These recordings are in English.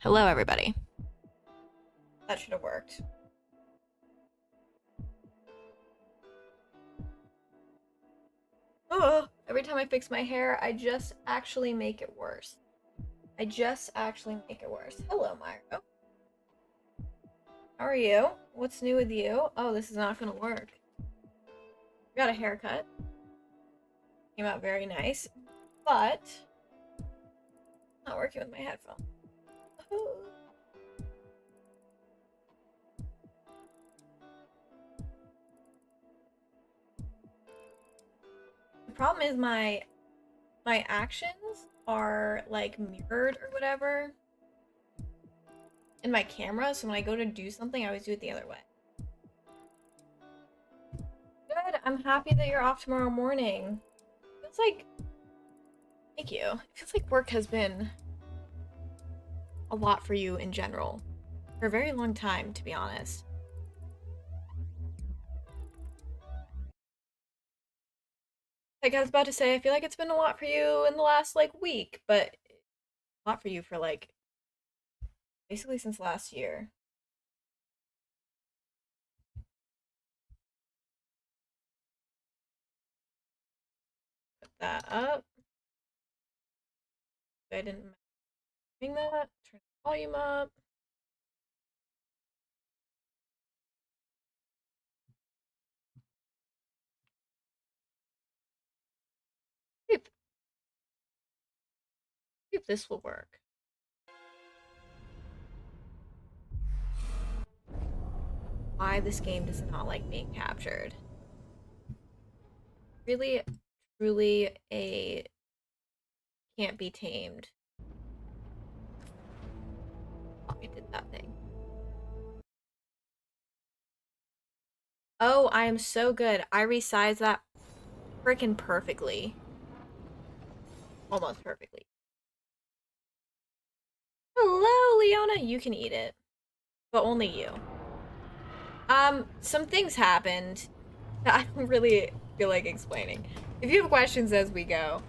Hello, everybody. That should have worked. Oh, every time I fix my hair, I just actually make it worse. Hello, Myro. How are you? What's new with you? Oh, this is not gonna work. Got a haircut. Came out very nice, but not working with my headphones. The problem is my actions are like mirrored or whatever in my camera, so when I go to do something, I always do it the other way. Good. I'm happy that you're off tomorrow morning. Feels like, thank you. It feels like work has been a lot for you in general for a very long time, to be honest. Like I was about to say, I feel like it's been a lot for you in the last like week, but a lot for you for like basically since last year. Put that up. I didn't bring that. Turn the volume up. See if this will work. Why this game does not like being captured. Really, truly a can't be tamed. Oh, I did that thing. Oh, I am so good. I resized that freaking perfectly. Almost perfectly. Hello, Leona. You can eat it. But only you. Some things happened that I don't really feel like explaining. If you have questions as we go,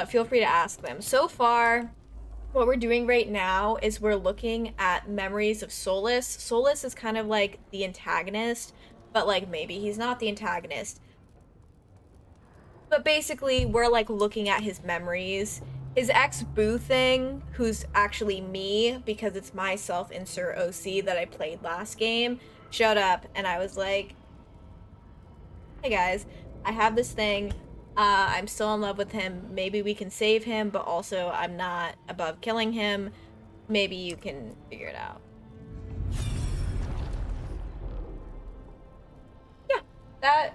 feel free to ask them. So far, what we're doing right now is we're looking at memories of Solus. Solus is kind of like the antagonist, but like maybe he's not the antagonist. But basically, we're like looking at his memories. His ex-boo thing, who's actually me, because it's my self-insert OC that I played last game, showed up, and I was like, hey guys, I have this thing. I'm still in love with him. Maybe we can save him, but also I'm not above killing him. Maybe you can figure it out. Yeah, that...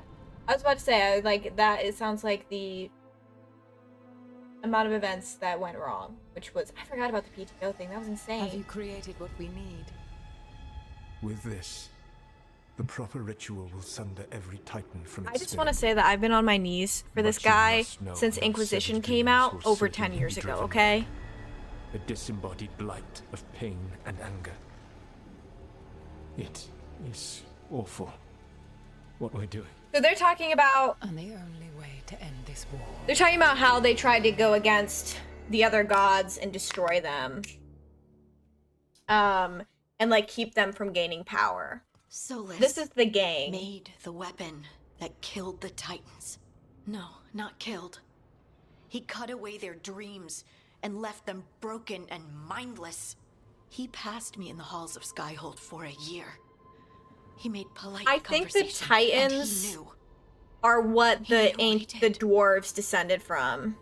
I was about to say, like, that, it sounds like the amount of events that went wrong, which was... I forgot about the PTO thing. That was insane. Have you created what we need? With this, the proper ritual will sunder every titan from its I just want to say that I've been on my knees for this guy since those Inquisition severed came dreams out will over certainly 10 years be ago, driven okay? A disembodied blight of pain and anger. It is awful what we're doing. So they're talking about... And the only way to end this war. They're talking about how they tried to go against the other gods and destroy them. And like keep them from gaining power. Solus This is the gang. made the weapon that killed the Titans. No, not killed. He cut away their dreams and left them broken and mindless. He passed me in the halls of Skyhold for a year. He made polite I think the conversation, Titans and he knew. are what He the knew what he the did. dwarves descended from.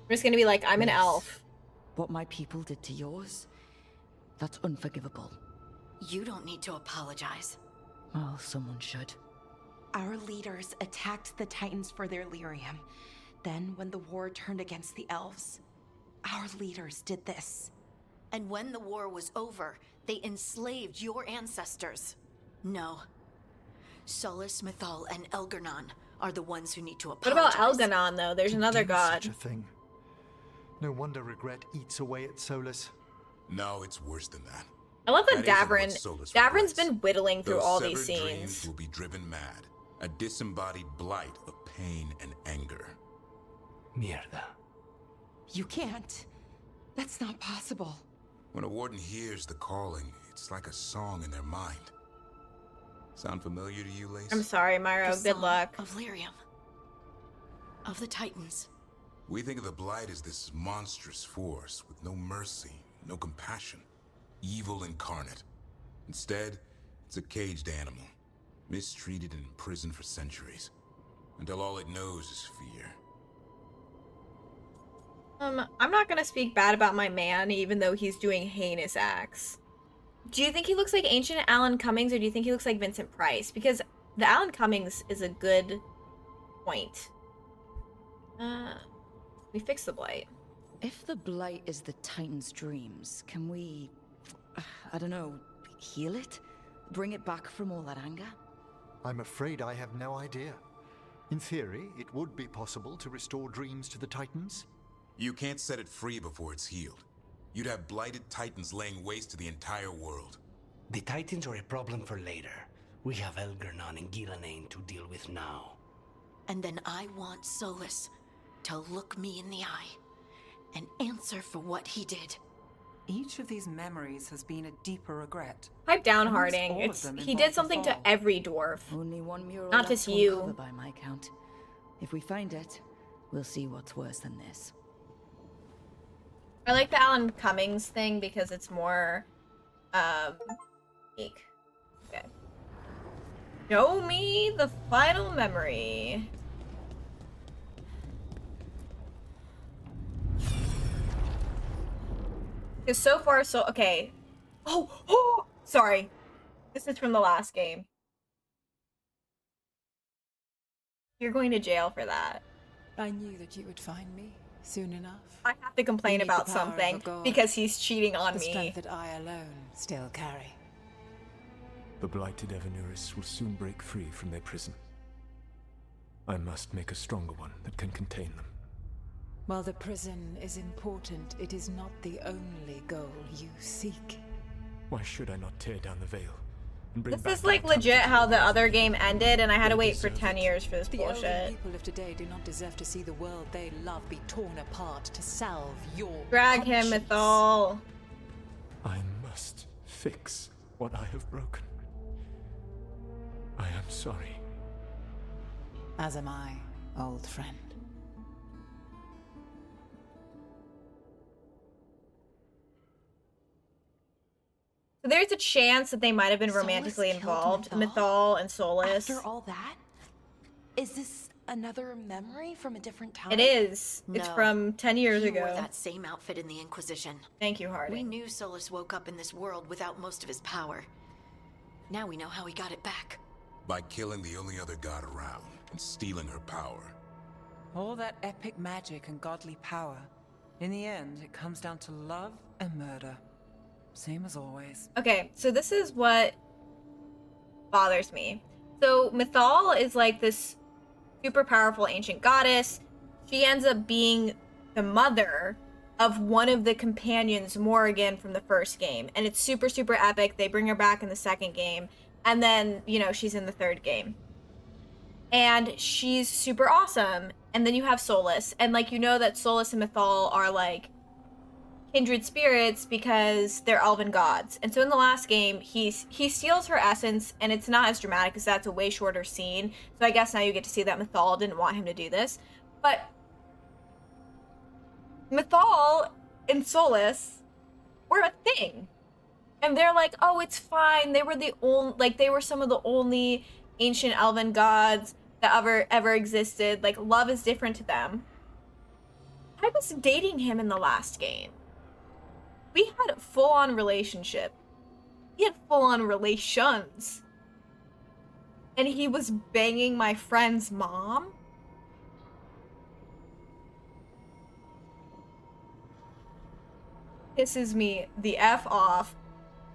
I'm just gonna be like, I'm an Yes. elf. What my people did to yours, that's unforgivable. You don't need to apologize. Well, someone should. Our leaders attacked the Titans for their lyrium. Then, when the war turned against the elves, our leaders did this. And when the war was over, they enslaved your ancestors. No. Solus, Mythal, and Elgarnon are the ones who need to What apologize. about Elganon, though? There's To another do god. Such a thing. No wonder regret eats away at Solus. No, it's worse than that. I love that That isn't what Davrin... Solus Davrin's regrets. been whittling through Those all these severed dreams scenes. will be driven mad. A disembodied blight of pain and anger. Mierda. You can't. That's not possible. When a warden hears the calling, it's like a song in their mind. Sound familiar to you, Lace? I'm sorry, Myro. The Good song luck. Of Lyrium. Of the Titans. We think of the Blight as this monstrous force with no mercy, no compassion. Evil incarnate. Instead, it's a caged animal. Mistreated and imprisoned for centuries. Until all it knows is fear. I'm not gonna speak bad about my man, even though he's doing heinous acts. Do you think he looks like ancient Alan Cummings, or do you think he looks like Vincent Price? Because the Alan Cummings is a good point. We fixed the Blight. If the Blight is the Titan's dreams, can we, I don't know, heal it? Bring it back from all that anger? I'm afraid I have no idea. In theory, it would be possible to restore dreams to the Titans. You can't set it free before it's healed. You'd have blighted Titans laying waste to the entire world. The Titans are a problem for later. We have Elgernon and Gillenane to deal with now. And then I want Solus to look me in the eye and answer for what he did. Each of these memories has been a deeper regret. Pipe down, Almost Harding. all of It's them he involve did something the to fall. every dwarf. Only one mural Not left just to you. uncover by my count. If we find it, we'll see what's worse than this. I like the Alan Cummings thing because it's more, unique. Okay. Show me the final memory. Because so far, so, okay. Oh, sorry. This is from the last game. You're going to jail for that. I knew that you would find me soon enough. I have to complain You need about the power of a something god. because he's cheating on The me. strength that I alone still carry. The blighted Evanuris will soon break free from their prison. I must make a stronger one that can contain them. While the prison is important, it is not the only goal you seek. Why should I not tear down the veil and bring This back is like the legit Titans how to the world? other game ended, and I had to They wait for deserve 10 it. years for this The elderly bullshit. people of today do not deserve to see the world they love be torn apart to salve your Drag him, conscience. Mythal. I must fix what I have broken. I am sorry. As am I, old friend. So there's a chance that they might have been Solus romantically killed involved, Mythal? Mythal and Solus. After all that? Is this another memory from a different time? It is. It's No. from 10 years He wore ago. that same outfit in the Inquisition. Thank you, We Harding. knew Solus woke up in this world without most of his power. Now we know how he got it back. By killing the only other god around and stealing her power. All that epic magic and godly power. In the end, it comes down to love and murder. Same as always. Okay, so this is what bothers me. So Mythal is like this super powerful ancient goddess. She ends up being the mother of one of the companions, Morrigan, from the first game. And it's super, super epic. They bring her back in the second game. And then, you know, she's in the third game. And she's super awesome. And then you have Solus. And, like, you know that Solus and Mythal are, like, kindred spirits because they're elven gods. And so in the last game, he steals her essence, and it's not as dramatic because that's a way shorter scene. So I guess now you get to see that Mythal didn't want him to do this. But Mythal and Solus were a thing. And they're like, oh, it's fine. They were the only, like, they were some of the only ancient elven gods that ever existed. Like, love is different to them. I was dating him in the last game. We had a full-on relationship. We had full-on relations. And he was banging my friend's mom? Pisses me the F off.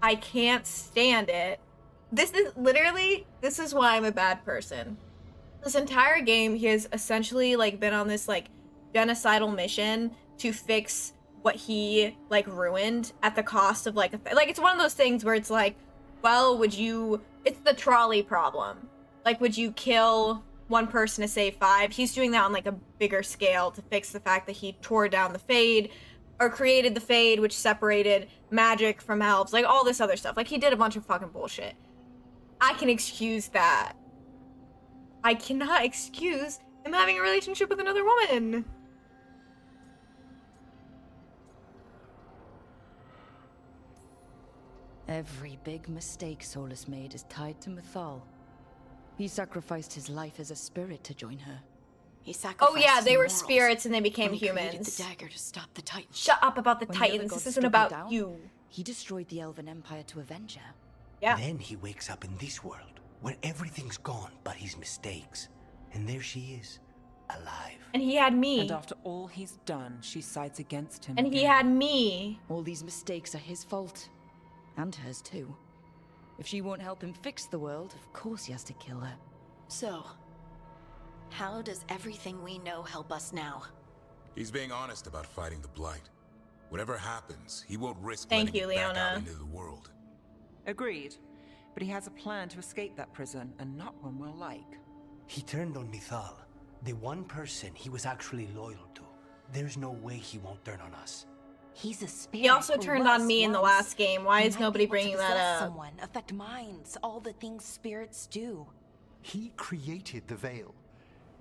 I can't stand it. This is why I'm a bad person. This entire game, he has essentially, like, been on this, like, genocidal mission to fix what he, like, ruined at the cost of, like, it's one of those things where it's like, well, it's the trolley problem. Like, would you kill one person to save 5. He's doing that on like a bigger scale to fix the fact that he tore down the Fade, or created the Fade, which separated magic from elves, like all this other stuff. Like, he did a bunch of fucking bullshit. I can excuse that. I cannot excuse him having a relationship with another woman. Every big mistake Solus made is tied to Mythal. He sacrificed his life as a spirit to join her. He sacrificed Oh yeah, his they were morals spirits and they became when he created humans. the dagger to stop the Titans. Shut up about the When the other Titans. gods This isn't struck her about down, you. He destroyed the Elven Empire to avenge her. Yeah. Then he wakes up in this world, where everything's gone but his mistakes. And there she is, alive. And he had me. And after all he's done, she sides against him And he again. had me. All these mistakes are his fault. And hers too. If she won't help him fix the world, of course he has to kill her. So, how does everything we know help us now? He's being honest about fighting the Blight. Whatever happens, he won't risk Thank letting you, it back out Leona. into the world. Agreed. But he has a plan to escape that prison, and not one we'll like. He turned on Mythal, the one person he was actually loyal to. There's no way he won't turn on us. He's a spirit. He also or turned was on me in the once. last game. Why He is might nobody be able to bringing that possess up? Someone, affect minds, all the things spirits do. He created the veil.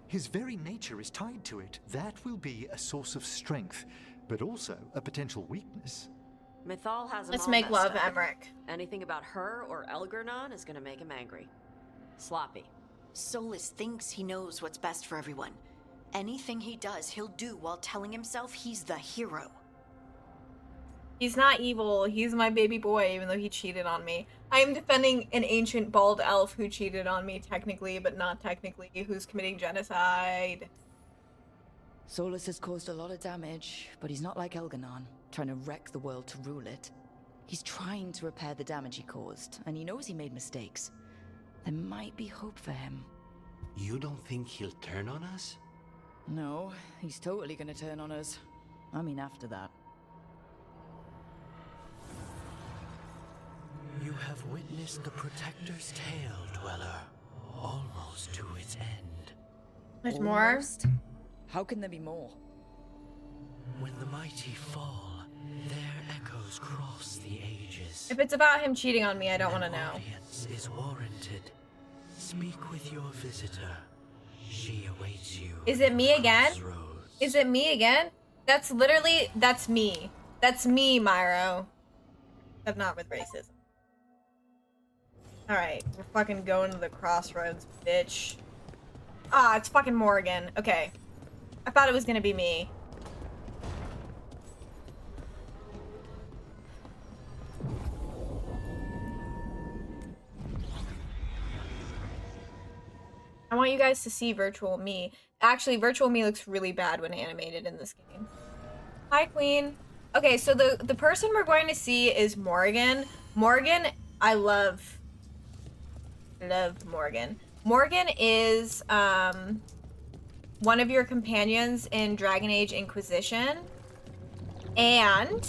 His very nature is tied to it. That will be a source of strength, but also a potential weakness. Mythal has him Let's all make messed love, up. Emmerich. Anything about her or Elgernon is gonna make him angry. Sloppy. Solus thinks he knows what's best for everyone. Anything he does, he'll do while telling himself he's the hero. He's not evil. He's my baby boy, even though he cheated on me. I am defending an ancient bald elf who cheated on me, technically, but not technically, who's committing genocide. Solus has caused a lot of damage, but he's not like Elganon, trying to wreck the world to rule it. He's trying to repair the damage he caused, and he knows he made mistakes. There might be hope for him. You don't think he'll turn on us? No, he's totally gonna turn on us. I mean, after that. You have witnessed the Protector's tale, Dweller, almost to its end. There's more? Almost? How can there be more? When the mighty fall, their echoes cross the ages. If it's about him cheating on me, I don't want to know. Audience is warranted. Speak with your visitor. She awaits you. Is it me again? Crossroads. Is it me again? That's literally, that's me. That's me, Myro. But not with racism. Alright, we're fucking going to the crossroads, bitch. Ah, it's fucking Morgan. Okay. I thought it was gonna be me. I want you guys to see virtual me. Actually, virtual me looks really bad when animated in this game. Hi, Queen. Okay, so the person we're going to see is Morgan. Morgan, I love Morgan. Morgan is one of your companions in Dragon Age Inquisition, and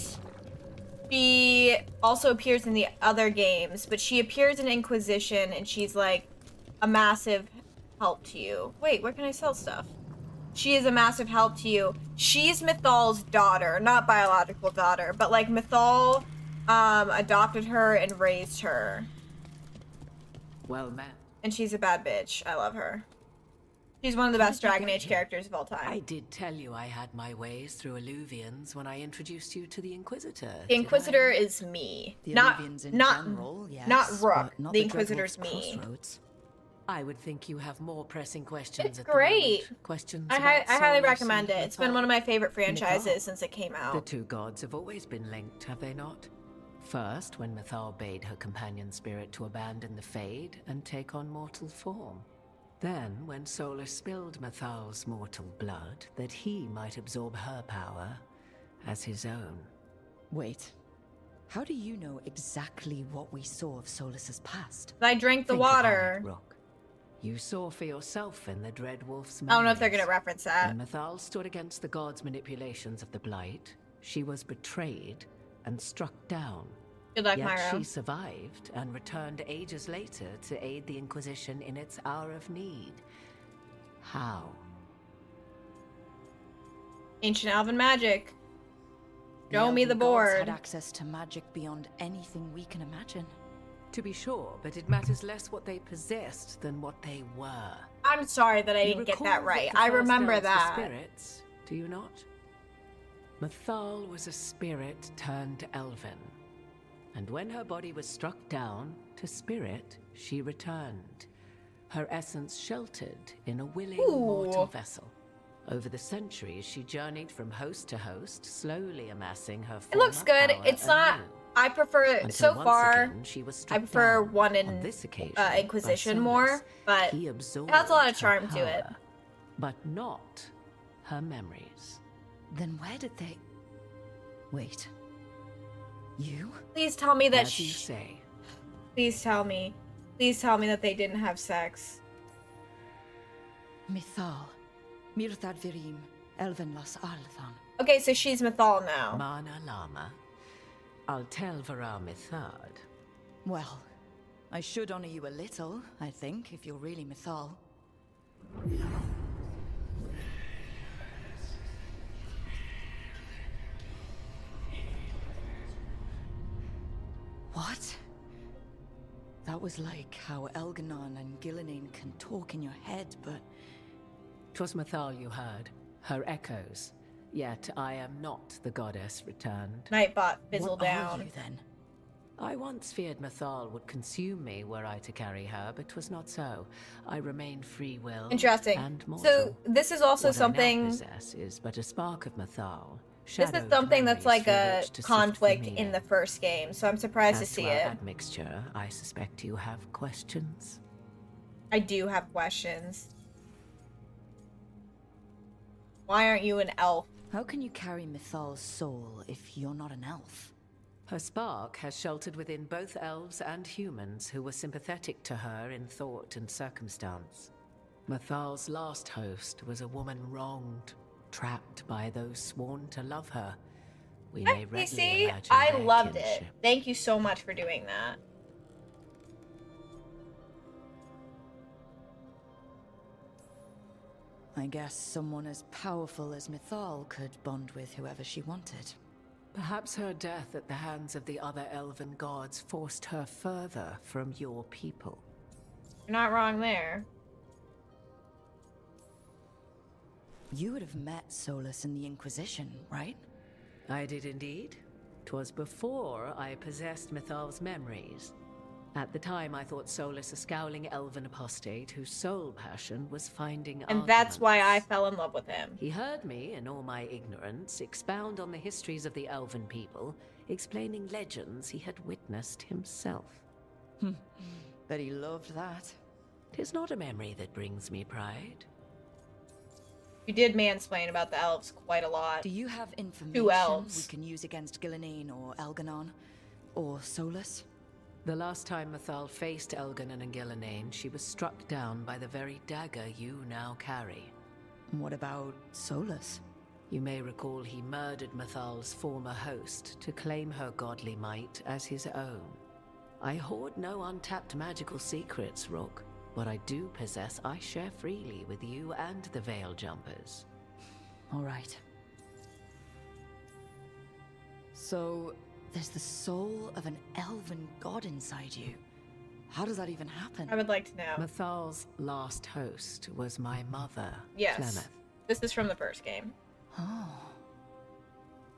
she also appears in the other games, but she appears in Inquisition and she's like a massive help to you. Wait, where can I sell stuff? She is a massive help to you. She's Mythal's daughter, not biological daughter, but like Mythal adopted her and raised her. Well met. And she's a bad bitch. I love her. She's one of the best Dragon Age characters of all time. I did tell you I had my ways through Illuvians when I introduced you to the Inquisitor. The Inquisitor is me. The Not Illuvians in not general, yes, not Rook. but not The the Inquisitor's Dreadwolf's me. Crossroads. I would think you have more pressing questions It's at the great. moment. Questions I about highly Solus recommend it. and It's been Mythal. one of my favorite franchises since it came The out. two gods have always been linked, have they not? First, when Mythal bade her companion spirit to abandon the Fade and take on mortal form. Then, when Solus spilled Mythal's mortal blood, that he might absorb her power as his own. Wait. How do you know exactly what we saw of Solus's past? I drank the Think about water. it, Rook. You saw for yourself in the Dreadwolf's I don't know if they're memories. gonna reference that. When Mythal stood against the gods' manipulations of the Blight, she was betrayed and struck down. Good luck, Yet Myro. she survived and returned ages later to aid the Inquisition in its hour of need. How? Ancient elven magic. Show The me the elven gods board. had access to magic beyond anything we can imagine. To be sure, but it matters less what they possessed than what they were. I'm sorry that I You didn't get recall that right. the I first remember elves were that. spirits, do you not? Methal was a spirit turned elven. And when her body was struck down, to spirit, she returned. Her essence sheltered in a willing mortal vessel. Over the centuries, she journeyed from host to host, slowly amassing her It looks good. power It's not. anew. I prefer Until so once far. again, she was I struck prefer down. one in On this occasion, Inquisition by more, Solus, but he it absorbed has a lot of her charm to it. power, but not her memories. Then where did they... Wait. You? Please tell me that. As you say. Please tell me. Please tell me that they didn't have sex. Mithal. Mirthad Virim. Elven Las Arlathan. Okay, so she's Mythal now. Mana Lama. I'll tell Vara Mithad. Well, I should honor you a little, I think, if you're really Mithal. What? That was like how Elganon and Gillenane can talk in your head, but... 'Twas Mithal you heard, her echoes. Yet I am not the goddess returned. Nightbot fizzled what down. Are you then? I once feared Mithal would consume me were I to carry her, but 'twas not so. I remain free will Interesting. and mortal. So this is also What something. I now possess is but a spark of Mithal. This is Shadowed something that's memories like through a which to sift conflict the in meaning. the first game, so I'm surprised to As see our it. admixture, I suspect you have questions. I do have questions. Why aren't you an elf? How can you carry Mithal's soul if you're not an elf? Her spark has sheltered within both elves and humans who were sympathetic to her in thought and circumstance. Mathal's last host was a woman wronged, trapped by those sworn to love her. We may You readily see, imagine I their loved it. kinship. Thank you so much for doing that. I guess someone as powerful as Mithal could bond with whoever she wanted. Perhaps her death at the hands of the other elven gods forced her further from your people. You're not wrong there. You would have met Solus in the Inquisition, right? I did indeed. 'Twas before I possessed Mithal's memories. At the time, I thought Solus a scowling elven apostate whose sole passion was finding And that's why I arguments. fell in love with him. He heard me, in all my ignorance, expound on the histories of the elven people, explaining legends he had witnessed himself. Bet he loved that. 'Tis not a memory that brings me pride. You did mansplain about the elves quite a lot. Do you have information Two elves. we can use against Gillenane or Elganon? Or Solus? The last time Mithal faced Elganon and Gillenane, she was struck down by the very dagger you now carry. What about Solus? You may recall he murdered Mithal's former host to claim her godly might as his own. I hoard no untapped magical secrets, Rook. What I do possess, I share freely with you and the Veil Jumpers. All right. So, there's the soul of an elven god inside you. How does that even happen? I would like to know. Mithal's last host was my mother, Yes. Clemeth. This is from the first game. Oh.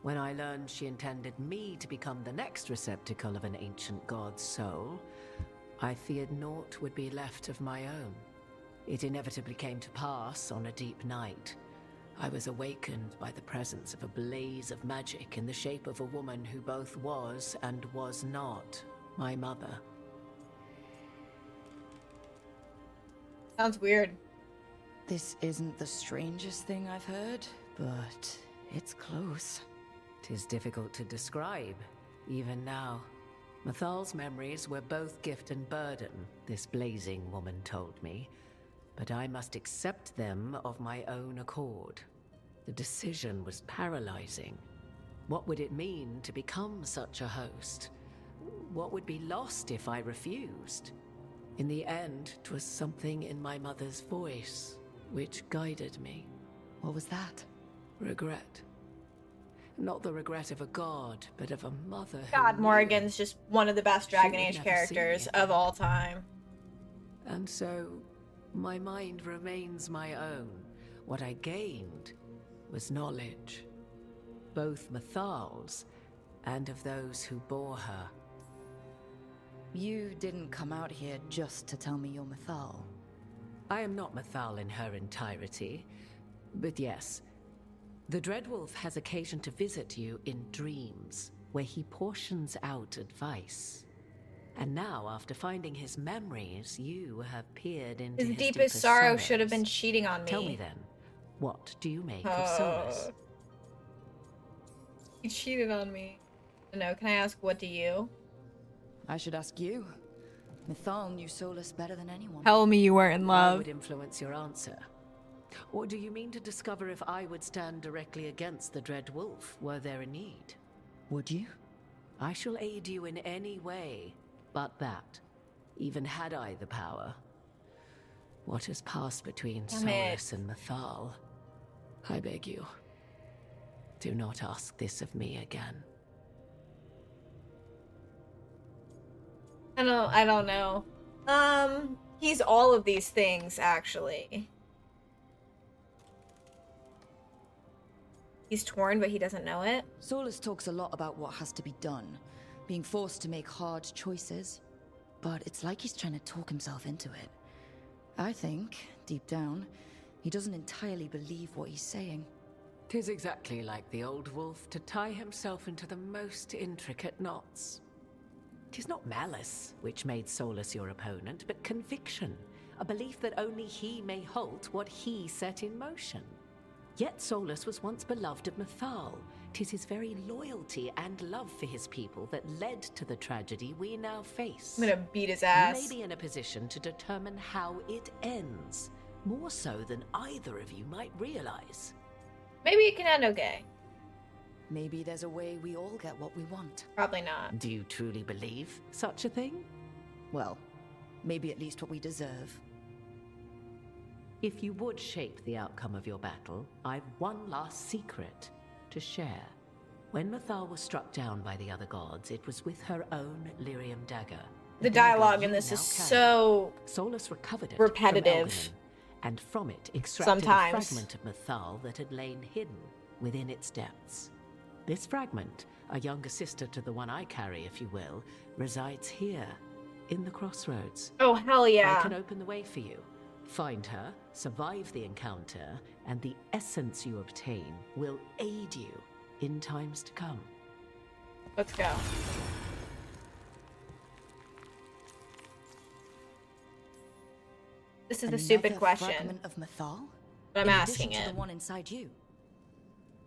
When I learned she intended me to become the next receptacle of an ancient god's soul, I feared naught would be left of my own. It inevitably came to pass on a deep night. I was awakened by the presence of a blaze of magic in the shape of a woman who both was and was not my mother. Sounds weird. This isn't the strangest thing I've heard, but it's close. 'Tis difficult to describe, even now. Mithal's memories were both gift and burden, this blazing woman told me, but I must accept them of my own accord. The decision was paralyzing. What would it mean to become such a host? What would be lost if I refused? In the end, 'twas something in my mother's voice, which guided me. What was that? Regret. Not the regret of a god, but of a mother. God, Morrigan's just one of the best Dragon would Age never see characters me of again. all time. And so, my mind remains my own. What I gained was knowledge, both Mythal's and of those who bore her. You didn't come out here just to tell me you're Mythal. I am not Mythal in her entirety, but yes, the Dreadwolf has occasion to visit you in dreams, where he portions out advice. And now, after finding his memories, you have peered into His his deepest sorrow sorrows. should have been cheating on me. Tell me then, what do you make of Solus? He cheated on me. No, can I ask, what do you? I should ask you. Mythal knew Solus better than anyone. Tell me you were in I love. would influence your answer. Or do you mean to discover if I would stand directly against the Dread Wolf, were there a need? Would you? I shall aid you in any way, but that, even had I the power. What has passed between Damn it. Solus and Mythal? I beg you, do not ask this of me again. I don't know. He's all of these things, actually. He's torn, but he doesn't know it. Solus talks a lot about what has to be done, being forced to make hard choices. But it's like he's trying to talk himself into it. I think, deep down, he doesn't entirely believe what he's saying. 'Tis exactly like the old wolf to tie himself into the most intricate knots. 'Tis not malice which made Solus your opponent, but conviction, a belief that only he may halt what he set in motion. Yet Solus was once beloved of Mythal. 'Tis his very loyalty and love for his people that led to the tragedy we now face. I'm gonna beat his You ass. may be in a position to determine how it ends, more so than either of you might realize. Maybe it can end okay. Maybe there's a way we all get what we want. Probably not. Do you truly believe such a thing? Well, maybe at least what we deserve. If you would shape the outcome of your battle, I've one last secret to share. When Mythal was struck down by the other gods, it was with her own lyrium dagger. The dagger dialogue in you this now is carry. so Solus recovered it repetitive. from Elganon, and from it extracted Sometimes. a fragment of Mythal that had lain hidden within its depths. This fragment, a younger sister to the one I carry, if you will, resides here, in the crossroads. Oh, hell yeah. I can open the way for you. Find her, survive the encounter, and the essence you obtain will aid you in times to come. Let's go. This is a stupid Another question, fragment of Mythal? but I'm In asking addition to it. the one inside you.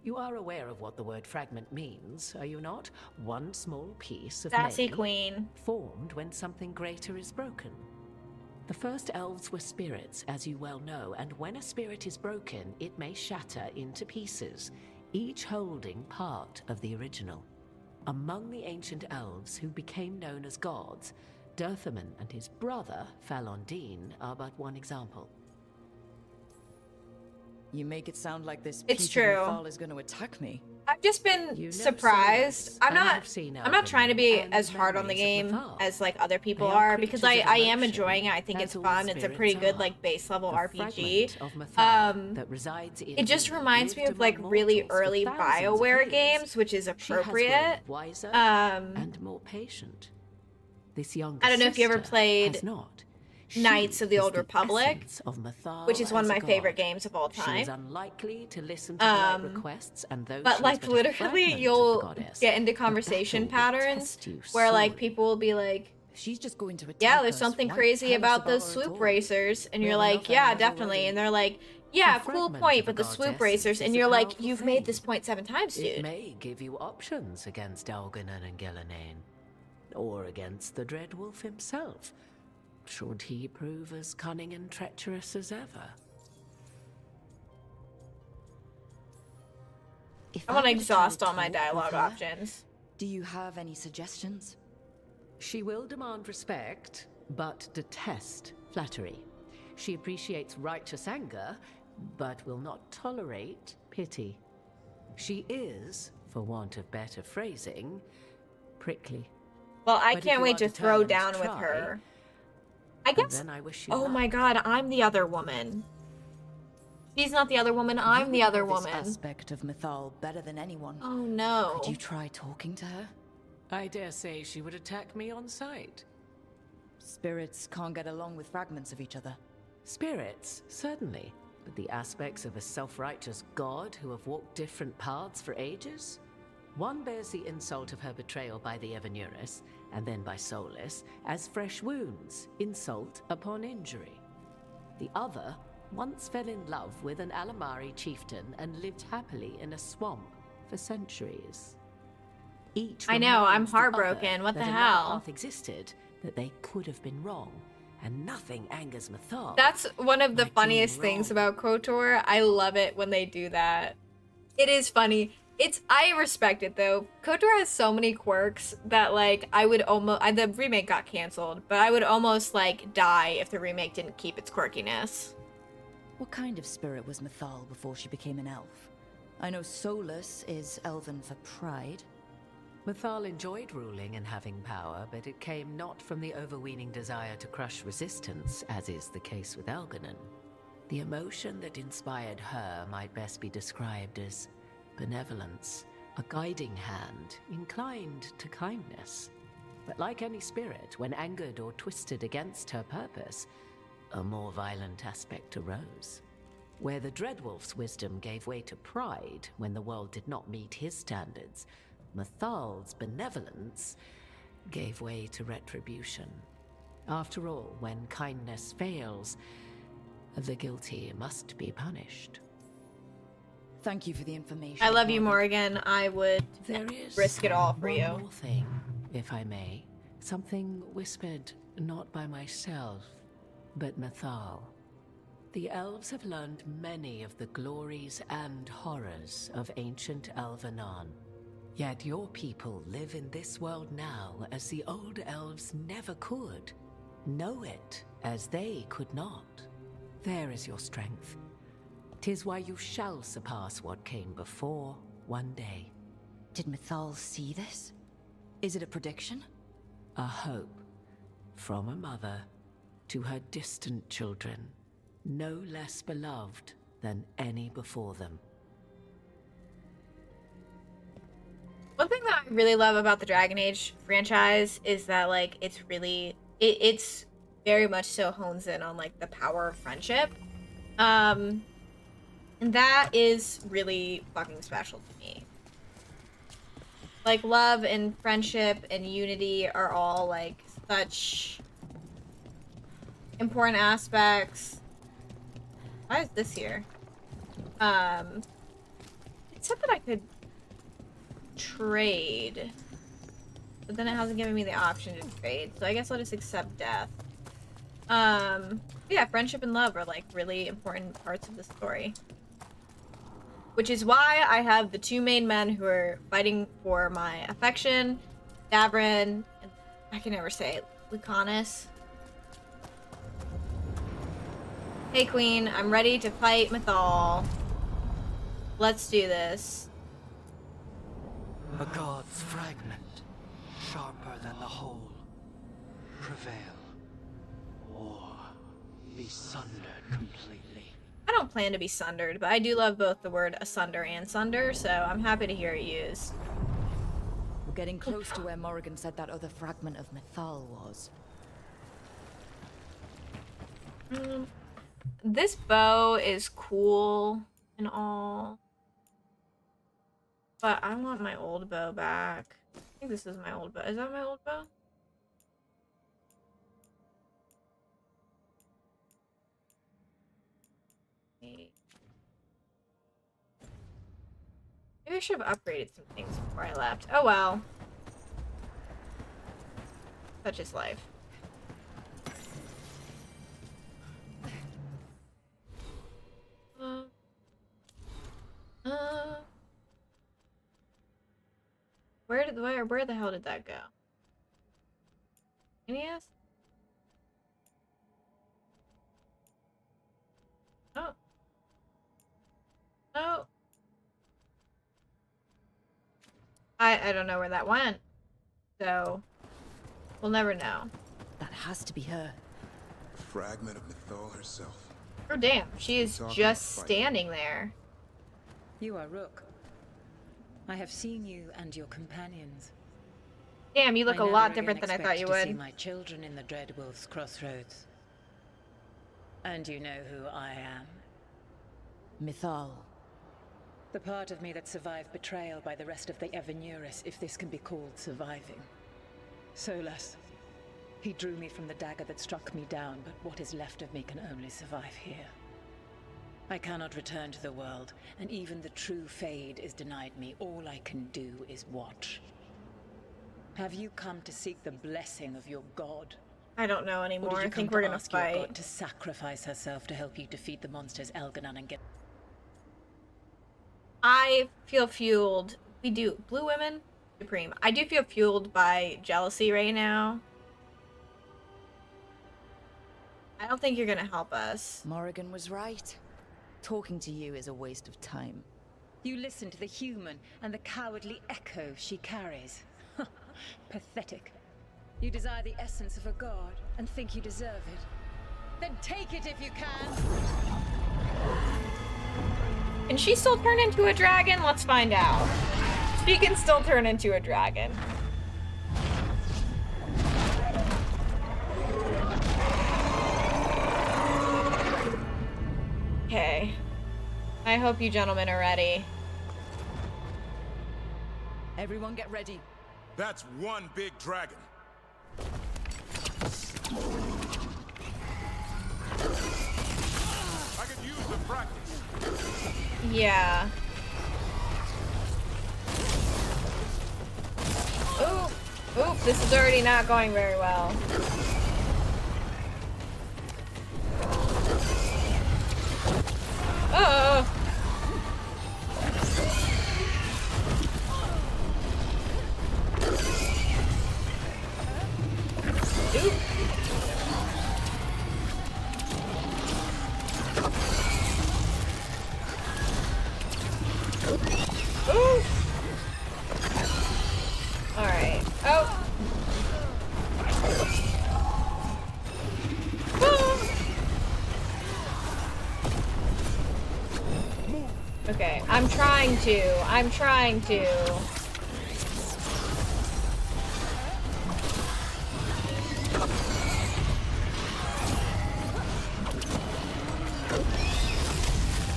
You are aware of what the word fragment means, are you not? One small piece of Sassy many, queen. formed when something greater is broken. The first elves were spirits, as you well know, and when a spirit is broken, it may shatter into pieces, each holding part of the original. Among the ancient elves who became known as gods, Dirthaman and his brother, Falondine, are but one example. You make it sound like this It's piece true. of Mythal is going to attack me. I've just been You know surprised. Solus, I'm and not. have seen I'm not trying to be Elganon as and hard on the memories of game Mythal. as like other people They are are because creatures I of am emotion, enjoying it. I think as it's all fun. It's a spirits pretty good are. like base level The RPG. fragment of Mythal that Um, resides in It just you reminds me lived of like among really mortals for early thousands of BioWare years. games, which is She has appropriate. grown wiser and more patient. This younger I don't know if you ever sister played has not. Knights of the She Old is Republic, essence of Mythal which is one of as my a favorite god. games of all She is time. unlikely to listen to polite Um, requests, and those But like literally, fragment of the you'll goddess, get into the conversation battle will patterns test you where like sorely. people will be like, She's just going to attack "Yeah, there's us. something Why crazy tell us about those her at swoop all? racers," and We you're have like, enough "Yeah, enemies definitely," already. and they're like, "Yeah, The cool fragment point, of but the the god's swoop essence racers," is and a you're like, powerful "You've made thing. this point 7 times, It dude." may give you options against Elganon and Gillenane, or against the Dreadwolf himself, should he prove as cunning and treacherous as ever. If I want to were try exhaust all my talk with dialogue her, options. Do you have any suggestions? She will demand respect, but detest flattery. She appreciates righteous anger, but will not tolerate pity. She is, for want of better phrasing, prickly. Well, I But if can't you wait are to throw determined down to with try, her. I guess. then I wish you Oh luck. my god, I'm the other woman. She's not the other woman, I'm You the would other know this woman. aspect of Mythal better than anyone. Oh no. Could you try talking to her? I dare say she would attack me on sight. Spirits can't get along with fragments of each other. Spirits, certainly. But the aspects of a self-righteous god who have walked different paths for ages? One bears the insult of her betrayal by the Evanurus, and then by Solus, as fresh wounds, insult upon injury. The other once fell in love with an Alamari chieftain and lived happily in a swamp for centuries. Each I know, I'm reminds the other heartbroken. What the that another hell? path existed, that they could have been wrong, and nothing angers Mythal. That's one of the like being funniest things wrong. about KOTOR. I love it when they do that. It is funny. I respect it though. KOTOR has so many quirks that like I would almost the remake got canceled, but I would almost like die if the remake didn't keep its quirkiness. What kind of spirit was Mythal before she became an elf? I know Solus is elven for pride. Mythal enjoyed ruling and having power, but it came not from the overweening desire to crush resistance, as is the case with Elganon. The emotion that inspired her might best be described as benevolence, a guiding hand, inclined to kindness. But like any spirit, when angered or twisted against her purpose, a more violent aspect arose. Where the Dreadwolf's wisdom gave way to pride when the world did not meet his standards, Mythal's benevolence gave way to retribution. After all, when kindness fails, the guilty must be punished. Thank you for the information. I love you, Morgan. I would There is risk it all for one you. more thing, if I may. Something whispered not by myself, but Mythal. The elves have learned many of the glories and horrors of ancient Elvenon. Yet your people live in this world now as the old elves never could. Know it as they could not. There is your strength. 'Tis why you shall surpass what came before one day. Did Mythal see this? Is it a prediction? A hope from a mother to her distant children, no less beloved than any before them. One thing that I really love about the Dragon Age franchise is that like it's really it's very much so hones in on like the power of friendship. And that is really fucking special to me. Like love and friendship and unity are all like such important aspects. Why is this here? It said that I could trade, but then it hasn't given me the option to trade, so I guess I'll just accept death. Yeah, friendship and love are like really important parts of the story, which is why I have the two main men who are fighting for my affection, Davrin, and I can never say it, Lucanus. Hey Queen, I'm ready to fight Mythal. Let's do this. A god's fragment, sharper than the whole. Prevail, or be sundered completely. I don't plan to be sundered, but I do love both the word asunder and sunder, so I'm happy to hear it used. We're getting close to where Morrigan said that other fragment of Mythal was. This bow is cool and all, but I want my old bow back. I think this is my old bow. Is that my old bow? Maybe I should have upgraded some things before I left. Oh well. Such is life. Where the hell did that go? Phineas? I don't know where that went. So, we'll never know. That has to be her. A fragment of Mythal herself. Oh damn, she is just standing there. You are Rook. I have seen you and your companions. Damn, you look a never lot again different than I thought you expect to would. see my children in the Dread Wolf's crossroads. And you know who I am. Mythal. The part of me that survived betrayal by the rest of the Evenuris, if this can be called surviving. Solas. He drew me from the dagger that struck me down, but what is left of me can only survive here. I cannot return to the world, and even the true Fade is denied me. All I can do is watch. Have you come to seek the blessing of your god? I don't know Or anymore. did I you think come we're to gonna ask your fight. god to sacrifice herself to help you defeat the monsters Elganon and get... I feel fueled. We do. Blue women? Supreme. I do feel fueled by jealousy right now. I don't think you're gonna help us. Morrigan was right. Talking to you is a waste of time. You listen to the human and the cowardly echo she carries. Pathetic. You desire the essence of a god and think you deserve it. Then take it if you can! Can she still turn into a dragon? Let's find out. She can still turn into a dragon. Okay. I hope you gentlemen are ready. Everyone get ready. That's one big dragon. I could use the practice. Yeah. Ooh, this is already not going very well. Oh. Ooh. Ooh. All right. Oh. Okay, I'm trying to.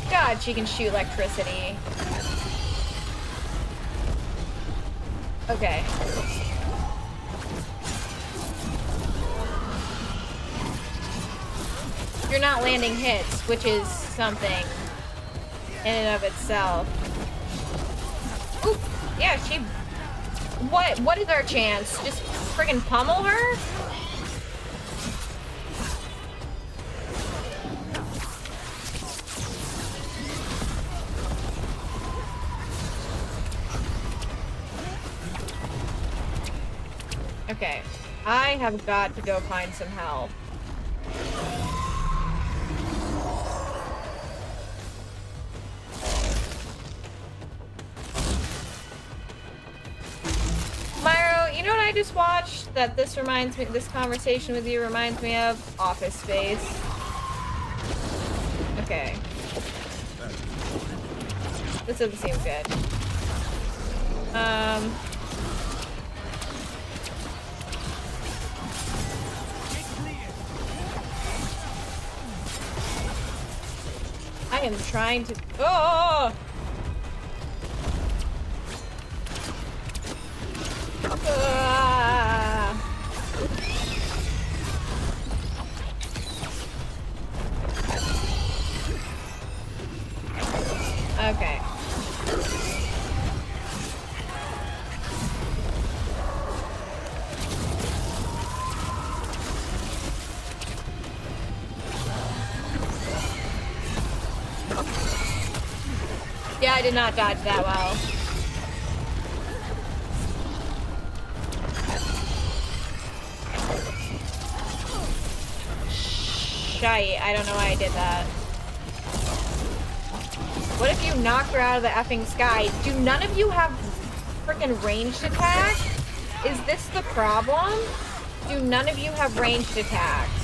God, she can shoot electricity. Okay. You're not landing hits, which is something in and of itself. Ooh, yeah, she... What is our chance? Just friggin' pummel her? Okay, I have got to go find some help. Myro, you know what I just watched? That this conversation with you reminds me of? Office Space. Okay. This doesn't seem good. I am trying to... Oh! Okay. Yeah, I did not dodge that well. Shite, I don't know why I did that. What if you knocked her out of the effing sky? Do none of you have freaking ranged attack? Is this the problem? Do none of you have ranged attacks?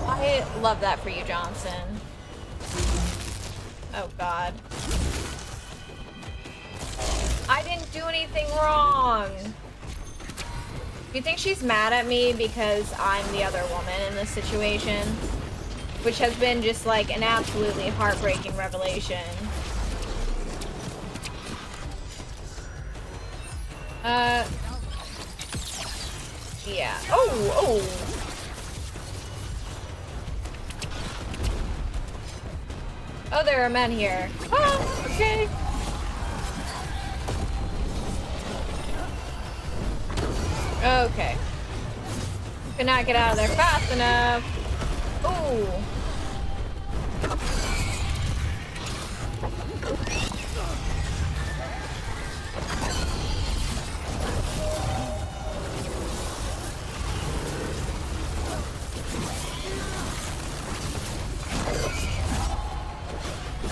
I love that for you, Johnson. Oh, God. I didn't do anything wrong. You think she's mad at me because I'm the other woman in this situation? Which has been just like an absolutely heartbreaking revelation. Yeah. Oh! Oh, there are men here. Oh, okay. Okay. Could not get out of there fast enough. Ooh.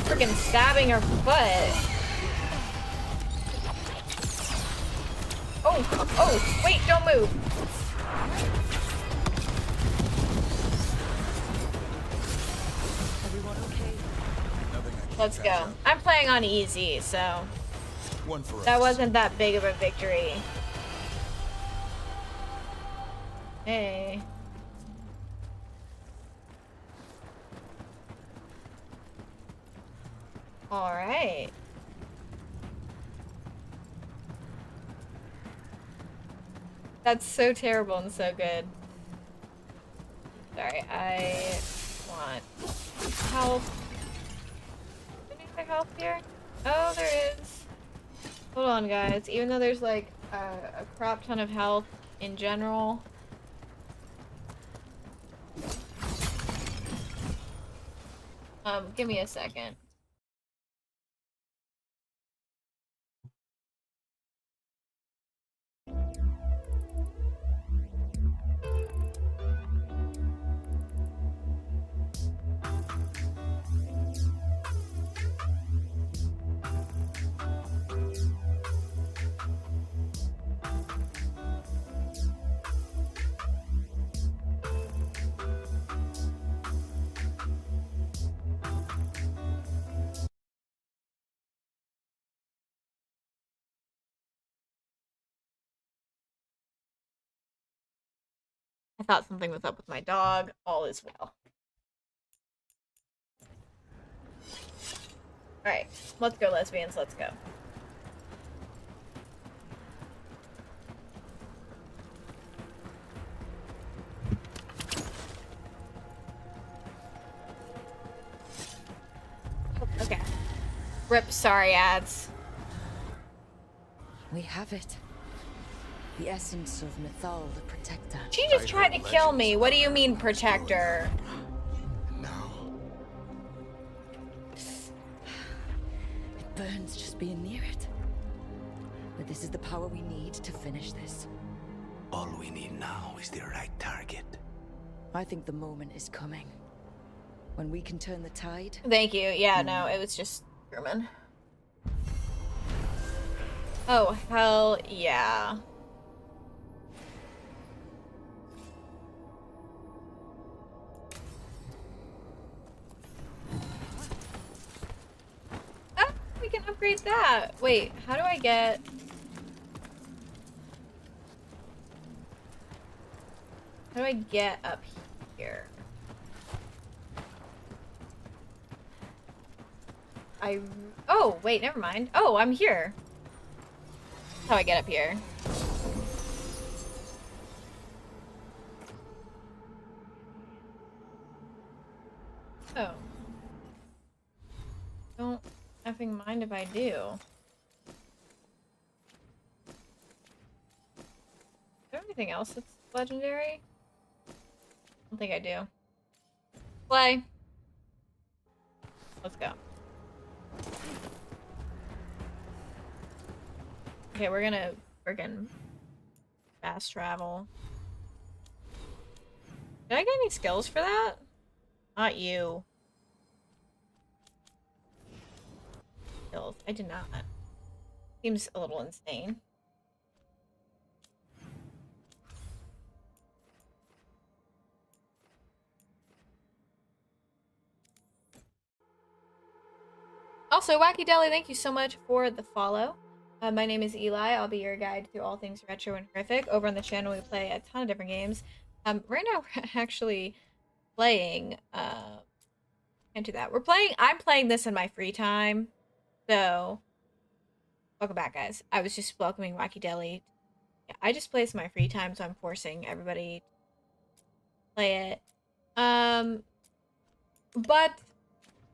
Freaking stabbing her foot. Oh, wait, don't move. Everyone okay? Let's go. I'm playing on easy, so that wasn't that big of a victory. Hey. All right. That's so terrible and so good. Sorry, I want health. Any other health here? Oh, there is. Hold on, guys. Even though there's like a crap ton of health in general. Give me a second. I thought something was up with my dog. All is well. Alright, let's go, lesbians. Let's go. Okay. Rip, sorry, ads. We have it. The essence of Mythal, the Protector. She just tried to kill me. What do you mean, protector? It burns just being near it. But this is the power we need to finish this. All we need now is the right target. I think the moment is coming. When we can turn the tide. Thank you. Yeah, no, it was just German. Oh, hell yeah. Ah, we can upgrade that. Wait, how do I get... How do I get up here? Oh, wait, never mind. Oh, I'm here. That's how I get up here. Oh. Don't effing mind if I do. Is there anything else that's legendary? I don't think I do. Play. Let's go. Okay, we're gonna friggin' fast travel. Did I get any skills for that? Not you. Skills. I did not. Seems a little insane. Also, Wacky Deli, thank you so much for the follow. My name is Eli. I'll be your guide through all things retro and horrific. Over on the channel, we play a ton of different games. Right now, we're actually playing. Can't do that. I'm playing this in my free time. So, welcome back, guys. I was just welcoming Wacky Deli. Yeah, I just play this in my free time, so I'm forcing everybody to play it. But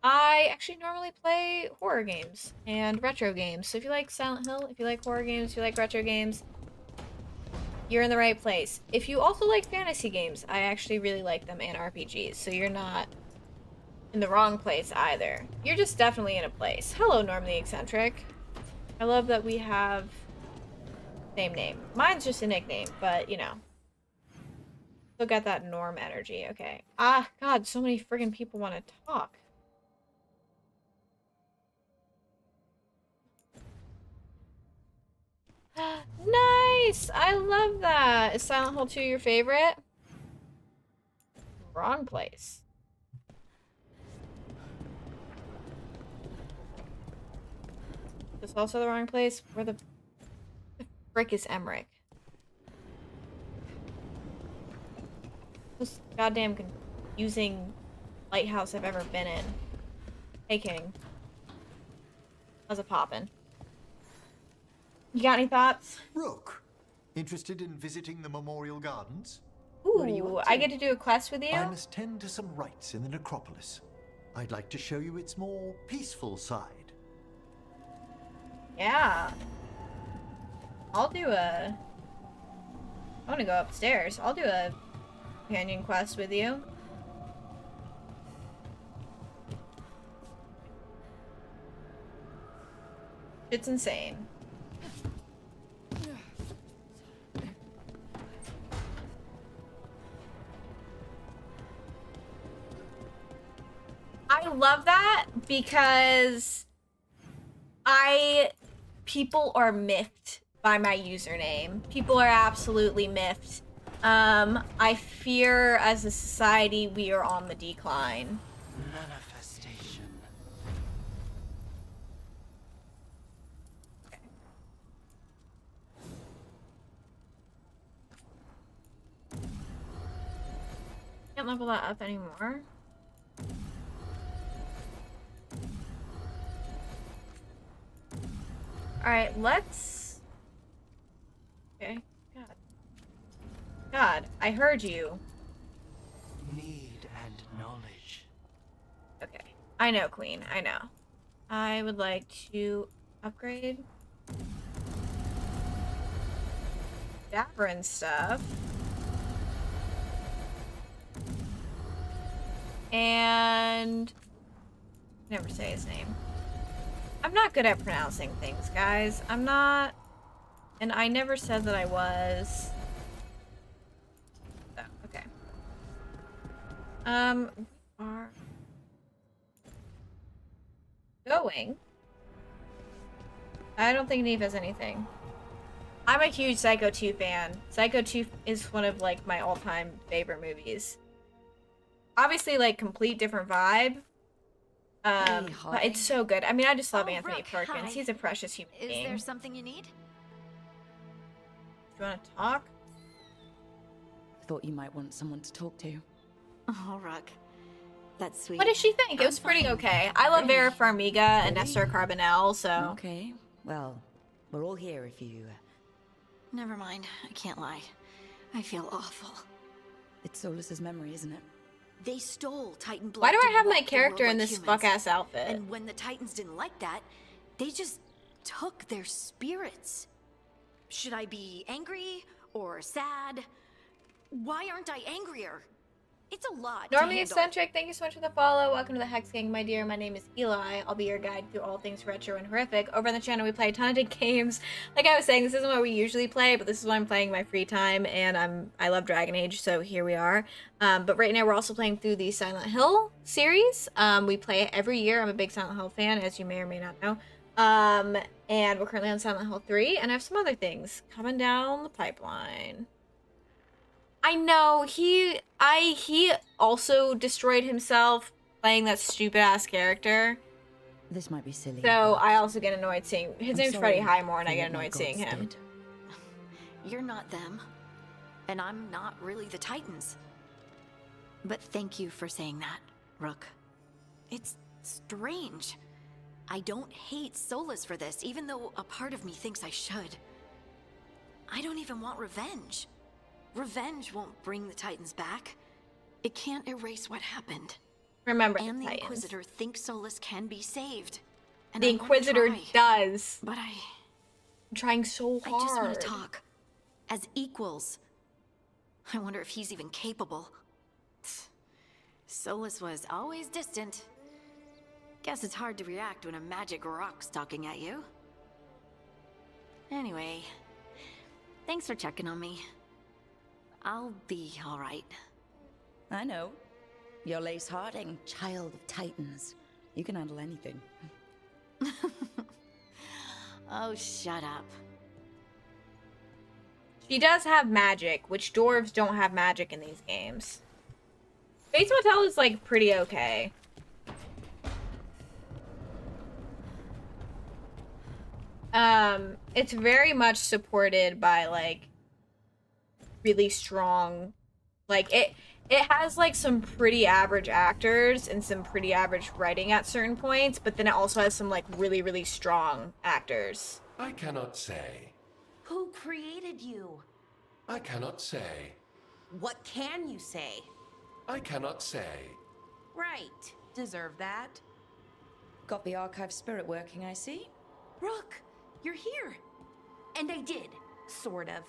I actually normally play horror games and retro games. So if you like Silent Hill, if you like horror games, if you like retro games, you're in the right place. If you also like fantasy games, I actually really like them, and RPGs. So you're not in the wrong place either. You're just definitely in a place. Hello, Norm the Eccentric. I love that we have same name. Mine's just a nickname, but you know. Still got that Norm energy. Okay. Ah, God, so many friggin' people want to talk. Nice! I love that. Is Silent Hill 2 your favorite? Wrong place. This also the wrong place? Where the frick is Emmerich? Most goddamn confusing lighthouse I've ever been in. Hey, King. How's it poppin'? You got any thoughts? Rook, interested in visiting the Memorial Gardens? Ooh, I get to do a quest with you? I must tend to some rites in the necropolis. I'd like to show you its more peaceful side. Yeah. I'll do a... I want to go upstairs. I'll do a companion quest with you. It's insane. I love that because people are miffed by my username. People are absolutely miffed. I fear as a society we are on the decline. Manifestation. Okay. Can't level that up anymore. Alright, let's... Okay. God, I heard you. Need and knowledge. Okay. I know, Queen. I know. I would like to upgrade Dapper and stuff. And... never say his name. I'm not good at pronouncing things, guys. I'm not... And I never said that I was. So, okay. We are going. I don't think Neve has anything. I'm a huge Psycho 2 fan. Psycho 2 is one of, like, my all-time favorite movies. Obviously, like, complete different vibe. But it's so good. I mean, I just love Anthony Perkins. Hi. He's a precious human being. Is there something you need? Do you want to talk? Thought you might want someone to talk to. Oh, Rook. That's sweet. What did she think? It was pretty okay. I love Vera Farmiga and Nestor Carbonell, so... Okay, well, we're all here if you... Never mind. I can't lie. I feel awful. It's Solus's memory, isn't it? They stole Titan blood. Why do I to have my walk the character world in like this humans. fuck-ass outfit? And when the Titans didn't like that, they just took their spirits. Should I be angry or sad Why aren't I angrier? It's a lot. Normally to handle. eccentric, thank you so much for the follow. Welcome to the Hex Gang, my dear. My name is Eli. I'll be your guide through all things retro and horrific. Over on the channel, we play a ton of games. Like I was saying, this isn't what we usually play, but this is what I'm playing in my free time, and I love Dragon Age, so here we are. But right now, we're also playing through the Silent Hill series. We play it every year. I'm a big Silent Hill fan, as you may or may not know. And we're currently on Silent Hill 3, and I have some other things coming down the pipeline. I know, he also destroyed himself playing that stupid ass character. This might be silly. So I also get annoyed seeing his I'm name's sorry Freddie Highmore, and for I get what my annoyed seeing gods him. did. You're not them, and I'm not really the Titans. But thank you for saying that, Rook. It's strange. I don't hate Solus for this, even though a part of me thinks I should. I don't even want revenge. Revenge won't bring the Titans back. It can't erase what happened. Remember, and the Titans. Inquisitor thinks Solus can be saved. And The I wanna Inquisitor try, does. But I'm trying so hard. I just want to talk. As equals. I wonder if he's even capable. Solus was always distant. Guess it's hard to react when a magic rock's talking at you. Anyway, thanks for checking on me. I'll be all right. I know. You're Lace Harding, child of Titans. You can handle anything. Oh, shut up. She does have magic, which dwarves don't have magic in these games. Bates Motel is, like, pretty okay. It's very much supported by, like, really strong, like, it has, like, some pretty average actors and some pretty average writing at certain points, but then it also has some, like, really, really strong actors. I cannot say. Who created you? I cannot say. What can you say? I cannot say. Right. Deserve that. Got the archive spirit working, I see. Rook, you're here. And I did. Sort of.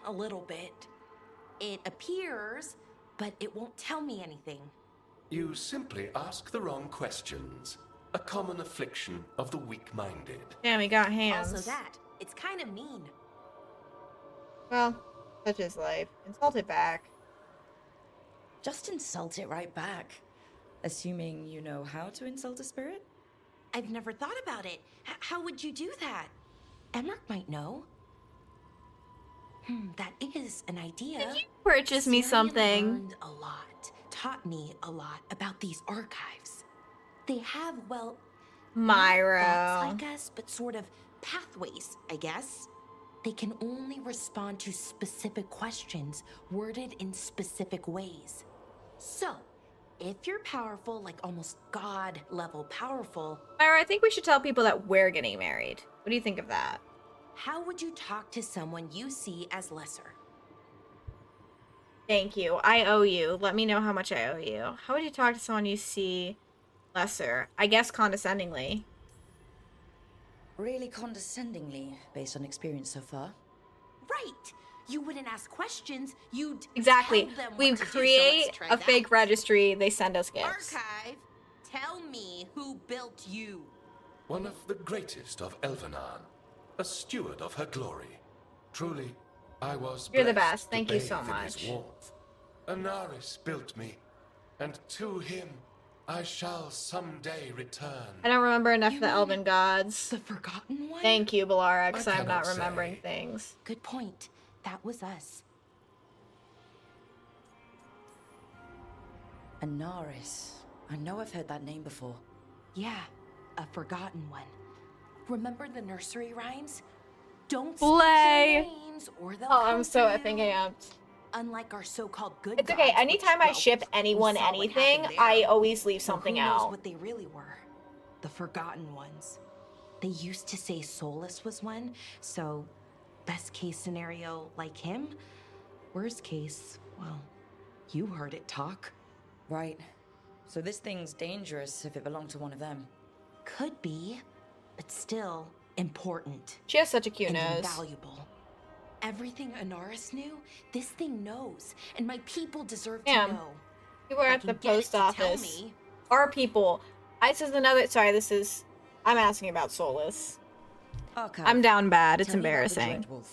A little bit. It appears, but it won't tell me anything. You simply ask the wrong questions. A common affliction of the weak-minded. Damn, he got hands. Also that. It's kind of mean. Well, such is life. Insult it back. Just insult it right back. Assuming you know how to insult a spirit? I've never thought about it. How would you do that? Emmerich might know. That is an idea. Did you purchase me Sirian something? Learned a lot. Taught me a lot about these archives. They have, well, Myro. thoughts like us, but sort of pathways, I guess. They can only respond to specific questions worded in specific ways. So, if you're powerful, like almost god-level powerful... Myra, I think we should tell people that we're getting married. What do you think of that? How would you talk to someone you see as lesser? Thank you. I owe you. Let me know how much I owe you. How would you talk to someone you see lesser? I guess condescendingly. Really condescendingly, based on experience so far. Right! You wouldn't ask questions, you'd Exactly. tell them We what to do, so create let's try a that. fake registry. They send us gifts. Archive, tell me who built you. One of the greatest of Elvenar. A steward of her glory. Truly, I was You're the blessed best. to Thank you bathe so in his much. warmth. Anaris built me, and to him I shall someday return. I don't remember enough of the elven gods. The Forgotten One? Thank you, Balara, because I I'm not cannot remembering say. things. Good point. That was us. Anaris. I know I've heard that name before. Yeah, a Forgotten One. Remember the nursery rhymes? Don't Slay. speak their names or they'll Oh, I'm come so for you. effing amped. Unlike our so-called good It's okay. gods, Anytime which, I ship we anyone saw what anything, happened I there. always leave So something who knows out. what they really were? The Forgotten Ones. They used to say Solus was one, so best case scenario, like him. Worst case, well, you heard it talk. Right. So this thing's dangerous if it belonged to one of them. Could be, but still important. She has such a cute and nose. invaluable. everything Anaris knew, this thing knows, and my people deserve Damn. to know. People are I at the can get it post to tell office. me. Our people. This is another. Sorry, this is. I'm asking about Solus. Archive. I'm down bad. It's Tell me about the embarrassing. Dreadwolf.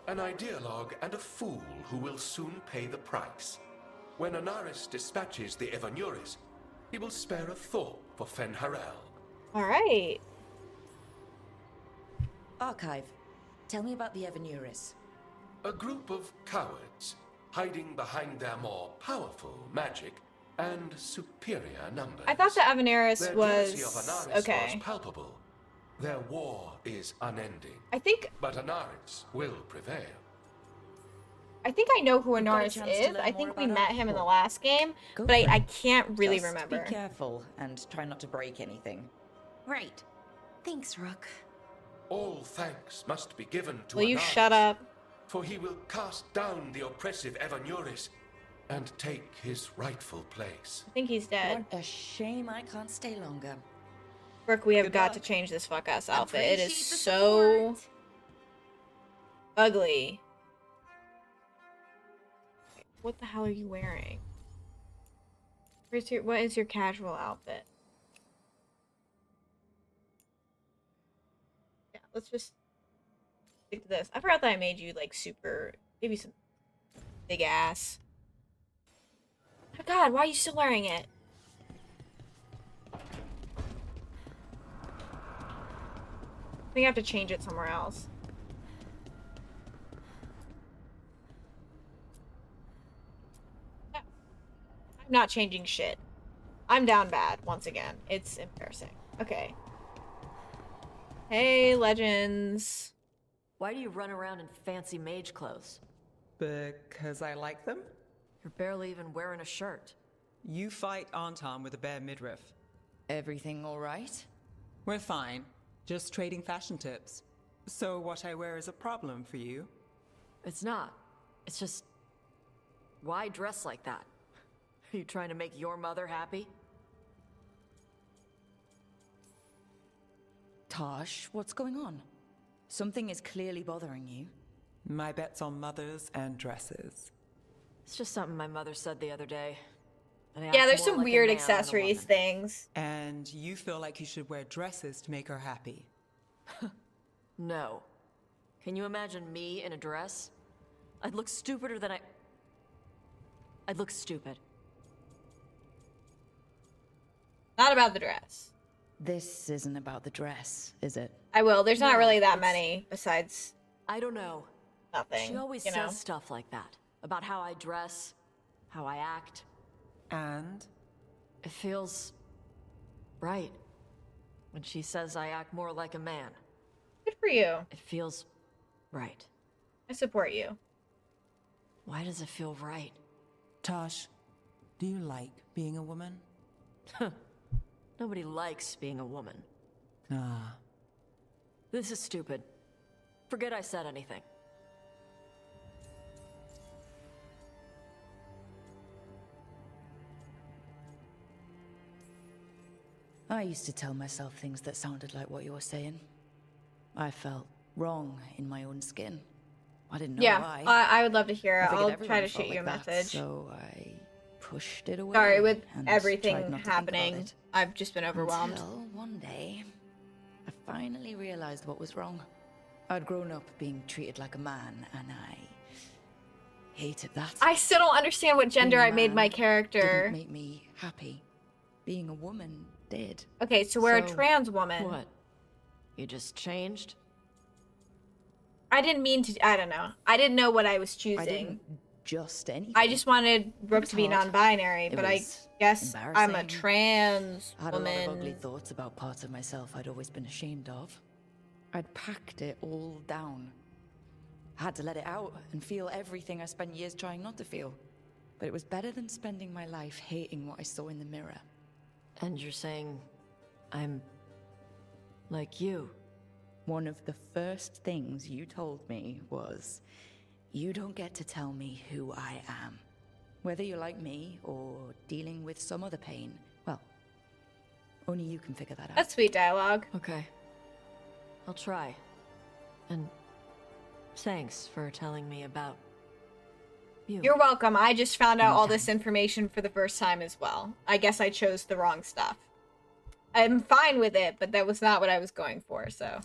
An ideologue and a fool who will soon pay the price. When Anaris dispatches the Evanuris, he will spare a thought for Fen Harel. All right. Archive. Tell me about the Evanuris. A group of cowards hiding behind their more powerful magic and superior numbers. I thought the Aveneris Their was jealousy of Anaris okay. was palpable. Their war is unending. I think But Anaris will prevail. I know who You've got a Anaris chance to is. learn I more think we about met her him in the before. last game, Go but for I it. can't really Just remember. Be careful and try not to break anything. Right. Thanks, Rook. All thanks must be given to Will you Anaris, shut up? for he will cast down the oppressive Evanuris and take his rightful place. I think he's dead. What a shame I can't stay longer. Brooke, we have Good got luck. to change this fuck ass outfit. It is Appreciate the so support. ugly. What the hell are you wearing? What is your casual outfit? Yeah, let's just stick to this. I forgot that I made you like super, maybe some big ass. Oh God, why are you still wearing it? I think I have to change it somewhere else. I'm not changing shit. I'm down bad once again. It's embarrassing. Okay. Hey, legends. Why do you run around in fancy mage clothes? Because I like them? You're barely even wearing a shirt. You fight Anton with a bare midriff. Everything all right? We're fine. Just trading fashion tips. So what I wear is a problem for you? It's not. It's just... Why dress like that? Are you trying to make your mother happy? Tosh, what's going on? Something is clearly bothering you. My bet's on mothers and dresses. It's just something my mother said the other day. And I Yeah, act there's more some like a weird man than a accessories woman. things. And you feel like you should wear dresses to make her happy. No. Can you imagine me in a dress? I'd look stupider than I'd look stupid. Not about the dress. This isn't about the dress, is it? I will. There's not No, really that it's- many besides I don't know. nothing. She always you know? says stuff like that. About how I dress, how I act. And? It feels... right. When she says I act more like a man. Good for you. It feels... right. I support you. Why does it feel right? Tosh, do you like being a woman? Nobody likes being a woman. Ah. This is stupid. Forget I said anything. I used to tell myself things that sounded like what you were saying. I felt wrong in my own skin. I didn't know Yeah, why. I would love to hear I it. figured I'll everyone try to felt shoot you a like that, message. So I pushed it away. Sorry, with and tried everything not to think about happening, it. I've just been overwhelmed. Until one day, I finally realized what was wrong. I'd grown up being treated like a man, and I hated that. I still don't understand what gender Being I a made my man character. didn't make me happy. Being a woman did. Okay, so we're a So, trans woman. What? You just changed? I didn't mean to. I don't know. I didn't know what I was I choosing. didn't just anything. I just wanted Brooke was to be hard. non-binary, It but I was guess I'm a embarrassing. trans I had a lot of ugly woman. thoughts about parts of myself I'd always been ashamed of. I'd packed it all down. I had to let it out and feel everything I spent years trying not to feel. But it was better than spending my life hating what I saw in the mirror. And you're saying I'm like you? One of the first things you told me was, you don't get to tell me who I am. Whether you're like me or dealing with some other pain, well, only you can figure that out. That's sweet dialogue. Okay. I'll try. And Thanks for telling me about you. You're welcome. I just found out all this information for the first time as well. I guess I chose the wrong stuff. I'm fine with it, but that was not what I was going for, so.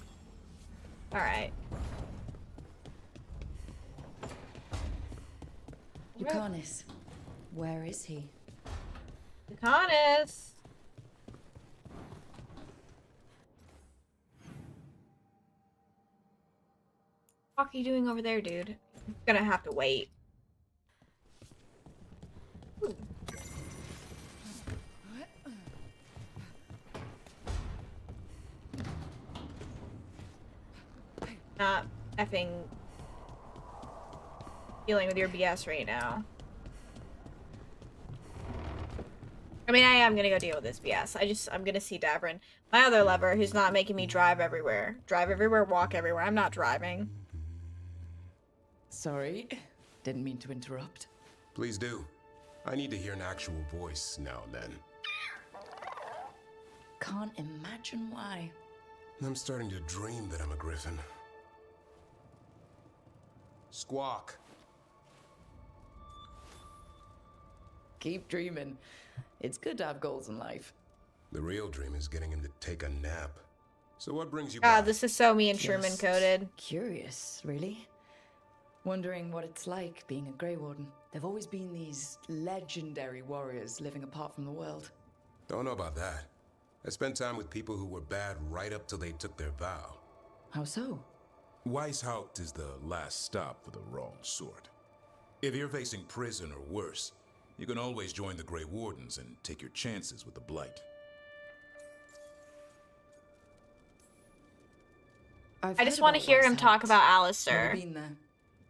Alright. Lucanus. Where is he? Lucanus! What are you doing over there, dude? I'm gonna have to wait. Ooh. Not effing dealing with your BS right now. I mean, I am gonna go deal with this BS. I'm gonna see Davrin. My other lover, who's not making me drive everywhere. Drive everywhere, walk everywhere. I'm not driving. Sorry. Didn't mean to interrupt. Please do. I need to hear an actual voice now and then. Can't imagine why. I'm starting to dream that I'm a griffin. Squawk. Keep dreaming. It's good to have goals in life. The real dream is getting him to take a nap. So what brings you God, back? this is so me and Truman Just coded. Curious, really. Wondering what it's like being a Grey Warden. There've always been these legendary warriors living apart from the world. Don't know about that. I spent time with people who were bad right up till they took their vow. How so? Weishaupt is the last stop for the wrong sort. If you're facing prison or worse, you can always join the Grey Wardens and take your chances with the Blight. I just want to hear him talk about Alistair. Been there.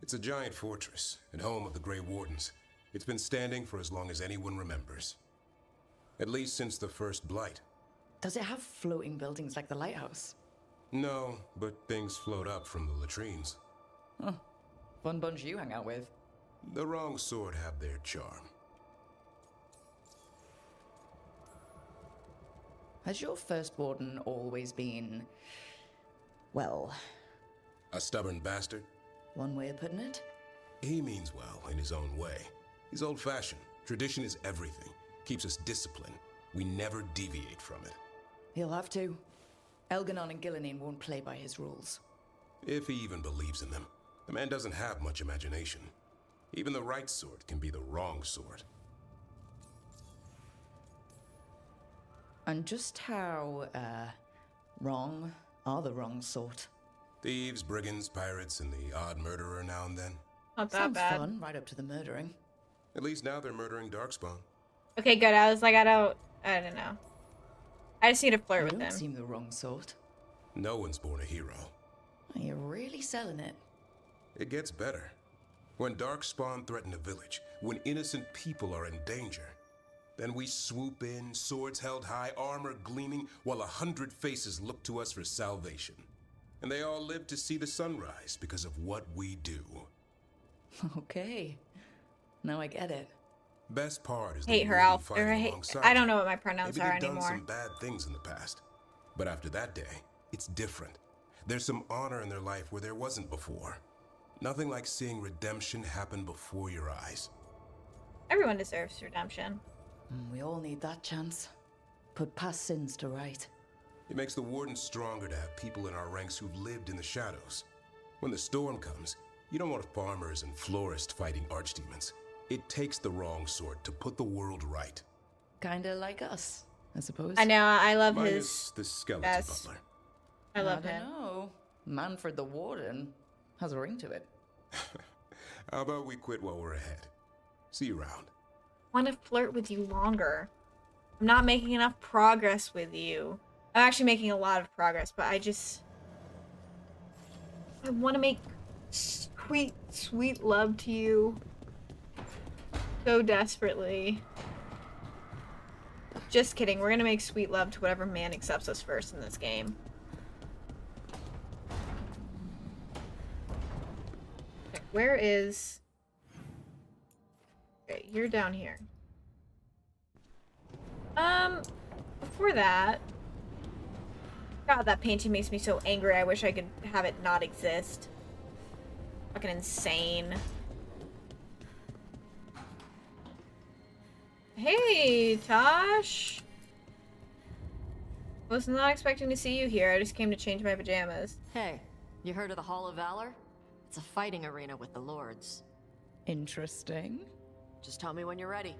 It's a giant fortress and home of the Grey Wardens. It's been standing for as long as anyone remembers. At least since the first Blight. Does it have floating buildings like the lighthouse? No, but things float up from the latrines. Huh. Fun bunch you hang out with. The wrong sort have their charm. Has your first warden always been, well... A stubborn bastard? One way of putting it? He means well in his own way. He's old-fashioned. Tradition is everything. Keeps us disciplined. We never deviate from it. He'll have to. Elganon and Gillenane won't play by his rules. If he even believes in them. The man doesn't have much imagination. Even the right sort can be the wrong sort. And just how, wrong are the wrong sort? Thieves, brigands, pirates, and the odd murderer now and then. Not that Sounds bad. fun, right up to the murdering. At least now they're murdering Darkspawn. Okay, good. I was like, I don't know. I just need to flirt You with don't him. seem the wrong sort. No one's born a hero. You're really selling it. It gets better. When Darkspawn threaten a village, when innocent people are in danger, then we swoop in, swords held high, armor gleaming, while 100 faces look to us for salvation. And they all live to see the sunrise because of what we do. Okay. Now I get it. Best part is Hate her, Alf. Or I don't know what my pronouns Maybe are they've done anymore. some bad things in the past. But after that day, it's different. There's some honor in their life where there wasn't before. Nothing like seeing redemption happen before your eyes. Everyone deserves redemption. We all need that chance. Put past sins to right. It makes the Warden stronger to have people in our ranks who've lived in the shadows. When the storm comes, you don't want farmers and florists fighting archdemons. It takes the wrong sort to put the world right. Kinda like us, I suppose. I know. I love Minus his. the skeleton best. butler. I love don't him. know. Manfred the Warden has a ring to it. How about we quit while we're ahead? See you around. I want to flirt with you longer. I'm not making enough progress with you. I'm actually making a lot of progress, but I want to make sweet, sweet love to you so desperately. Just kidding. We're gonna make sweet love to whatever man accepts us first in this game. Okay, where is... Okay, you're down here. Before that... God, that painting makes me so angry. I wish I could have it not exist. Fucking insane. Hey, Tosh. Was not expecting to see you here. I just came to change my pajamas. Hey, you heard of the Hall of Valor? It's a fighting arena with the lords. Interesting. Just tell me when you're ready.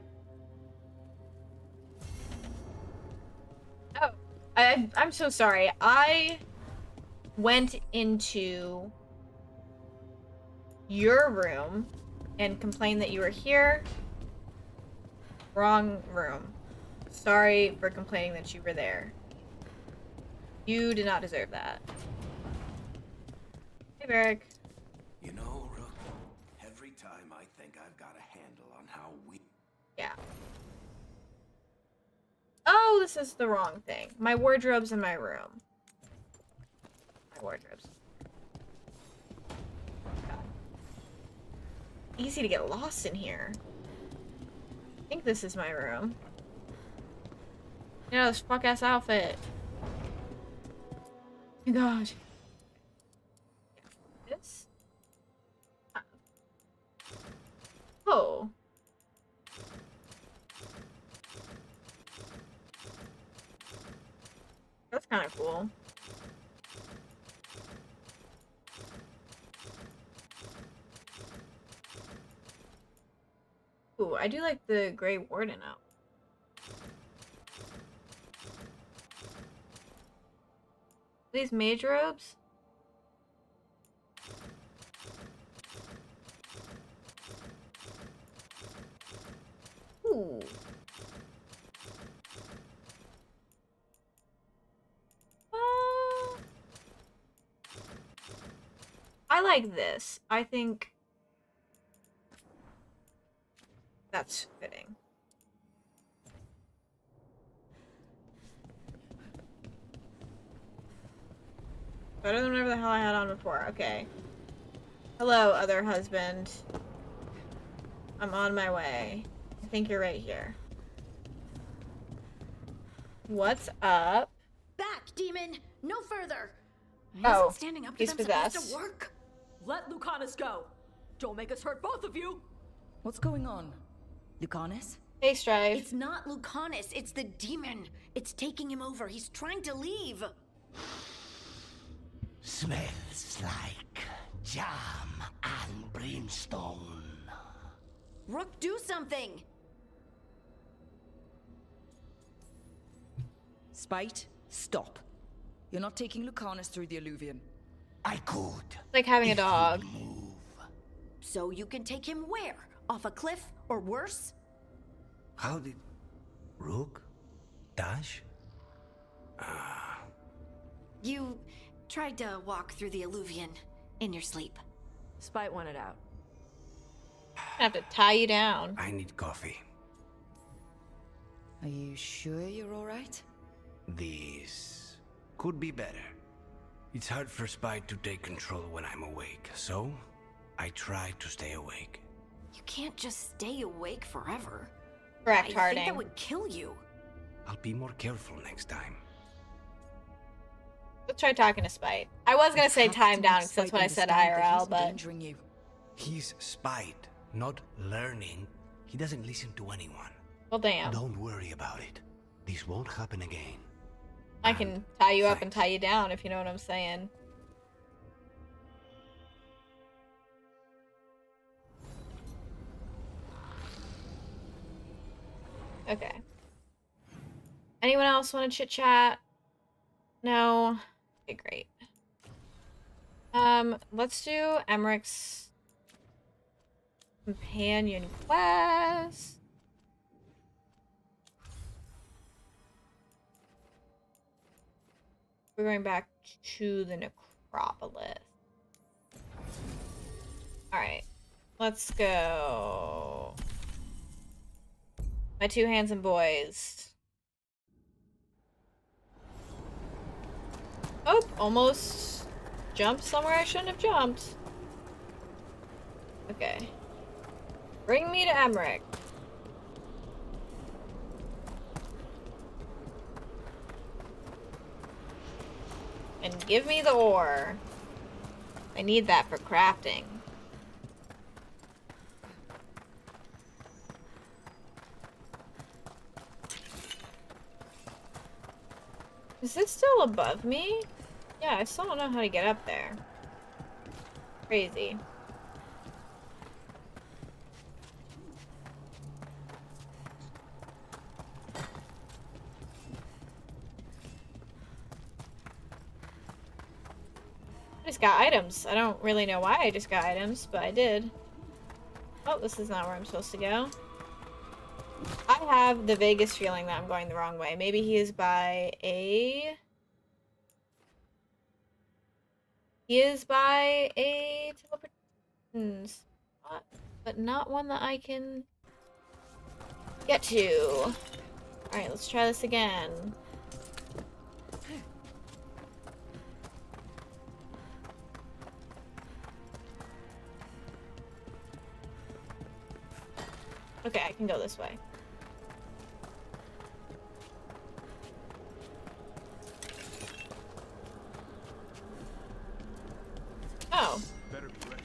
Oh, I'm so sorry. I went into your room and complained that you were here. Wrong room. Sorry for complaining that you were there. You did not deserve that. Hey, Varric. You know, Rook, every time I think I've got a handle on how we... Yeah. Oh, this is the wrong thing. My wardrobe's in my room. My wardrobe's. God. Easy to get lost in here. I think this is my room. Yeah, this fuck-ass outfit. Oh my god. This? Oh. That's kind of cool. Ooh, I do like the Grey Warden out. These mage robes? Ooh. I like this. I think that's fitting. Better than whatever the hell I had on before. Okay. Hello, other husband. I'm on my way. I think you're right here. What's up? Back, demon! No further! Oh, Isn't standing up to he's them supposed possessed. to work? Let Lucanus go! Don't make us hurt both of you! What's going on? Lucanus? Hey, Strife. It's not Lucanus, it's the demon. It's taking him over. He's trying to leave. Smells like jam and brimstone. Rook, do something! Spite, stop. You're not taking Lucanus through the Alluvion. I could. It's like having a dog. So you can take him where? Off a cliff or worse? How did... Rook? Dash? You tried to walk through the Alluvion in your sleep. Spite wanted out. I have to tie you down. I need coffee. Are you sure you're alright? This could be better. It's hard for Spite to take control when I'm awake, so I try to stay awake. You can't just stay awake forever. Correct, I think Harding. that would kill you. I'll be more careful next time. Let's try talking to Spite. I was gonna say time down because that's what I said IRL, but You. He's Spite, not learning. He doesn't listen to anyone. well, damn. Don't worry about it. This won't happen again. I can tie you up and tie you down if you know what I'm saying. Okay. Anyone else want to chit chat? No? Okay, great. Let's do Emmerich's companion quest. We're going back to the necropolis. Alright. Let's go. My two handsome boys. Oh, almost jumped somewhere I shouldn't have jumped. Okay. Bring me to Emmerich. And give me the ore. I need that for crafting. Is this still above me? Yeah, I still don't know how to get up there. Crazy. I just got items. I don't really know why I just got items, but I did. Oh, this is not where I'm supposed to go. I have the vaguest feeling that I'm going the wrong way. Maybe he is by a... He is by a teleportation spot, but not one that I can get to. Alright, let's try this again. Okay, I can go this way. Oh. Better be ready.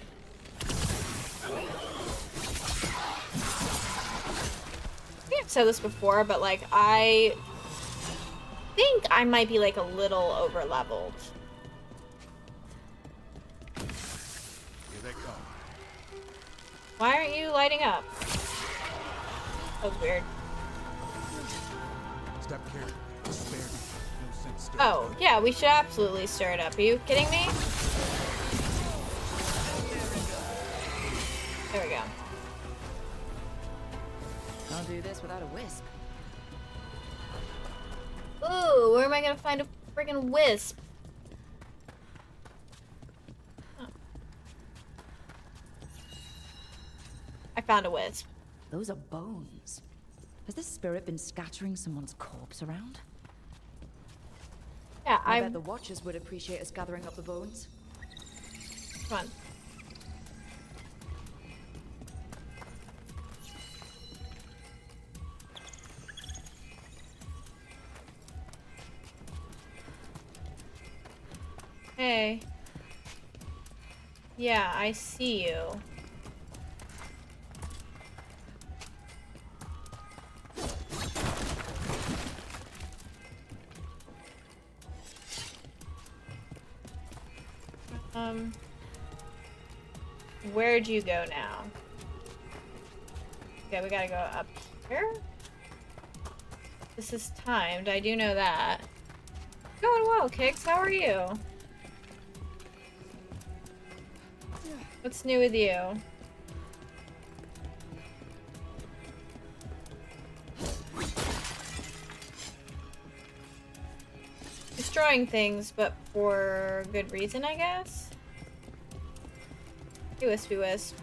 I think I've said this before, but like I think I might be like a little over leveled. Here they come. Why aren't you lighting up? That was weird. Step carefully. Spare me. No sense stirring. Oh, yeah, we should absolutely stir it up. Are you kidding me? There we go. I'll do this without a wisp. Ooh, where am I gonna find a friggin' wisp? Oh. I found a wisp. Those are bones. Has this spirit been scattering someone's corpse around? Yeah, I bet the Watchers would appreciate us gathering up the bones. Come on. Hey. Yeah, I see you. Where'd you go now? Okay, we gotta go up here. This is timed, I do know that. Going well, Kix, how are you? What's new with you? Destroying things, but for good reason, I guess? Hey, Wispy Wisp.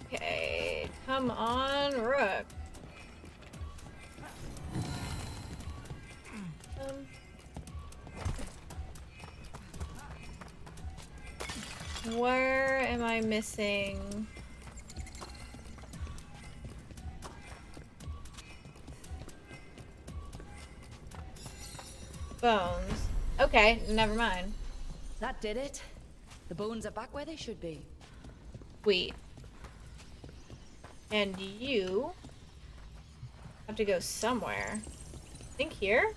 Okay, come on, Rook. Where am I missing? Bones. Okay, never mind. That did it. The bones are back where they should be. Sweet. And you have to go somewhere. I think here?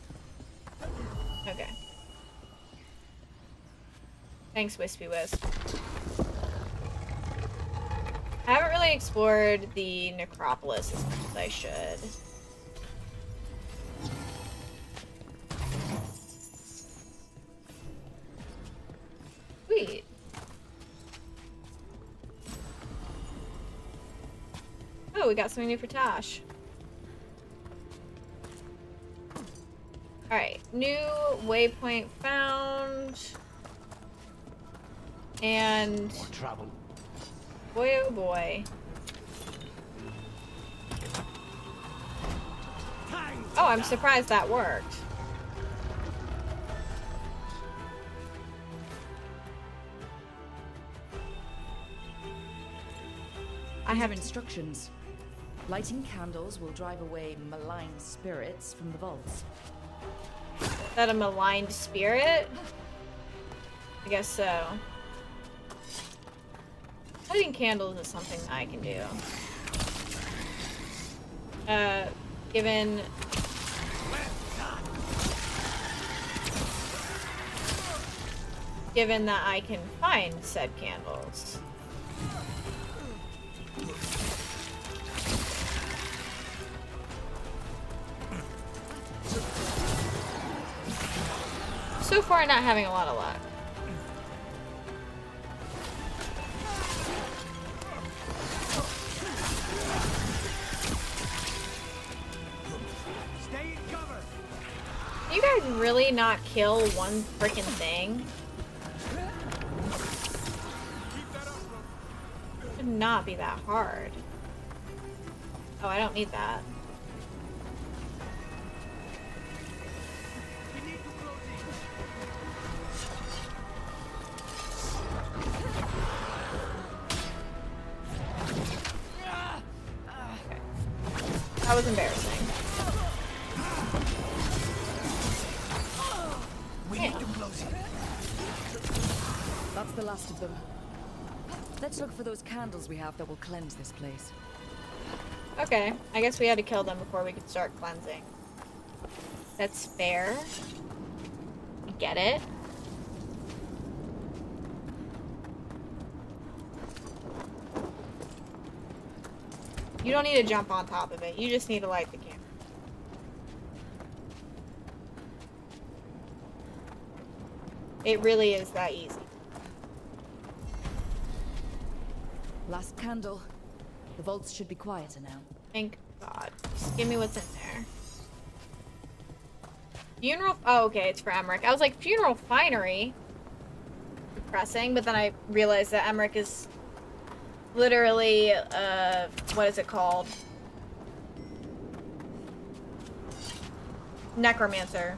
Okay. Thanks, Wispy Wisp. I haven't really explored the necropolis as much as I should. Sweet. Oh, we got something new for Tosh. Alright, new waypoint found. And More trouble. boy oh boy. Oh, I'm surprised that worked. I have instructions. Lighting candles will drive away malign spirits from the vaults. Is that a maligned spirit? I guess so. Lighting candles is something I can do. Given that I can find said candles. So far, not having a lot of luck. Stay in cover. Can you guys really not kill one freaking thing? Should not be that hard. Oh, I don't need that. That was embarrassing. We need to close it. That's the last of them. Let's look for those candles we have that will cleanse this place. Okay, I guess we had to kill them before we could start cleansing. That's fair. I get it. You don't need to jump on top of it. You just need to light the candle. It really is that easy. Last candle. The vaults should be quieter now. Thank God. Just give me what's in there. Funeral. Oh, okay, it's for Emmerich. I was like, funeral finery. Depressing, but then I realized that Emmerich is literally, what is it called? Necromancer.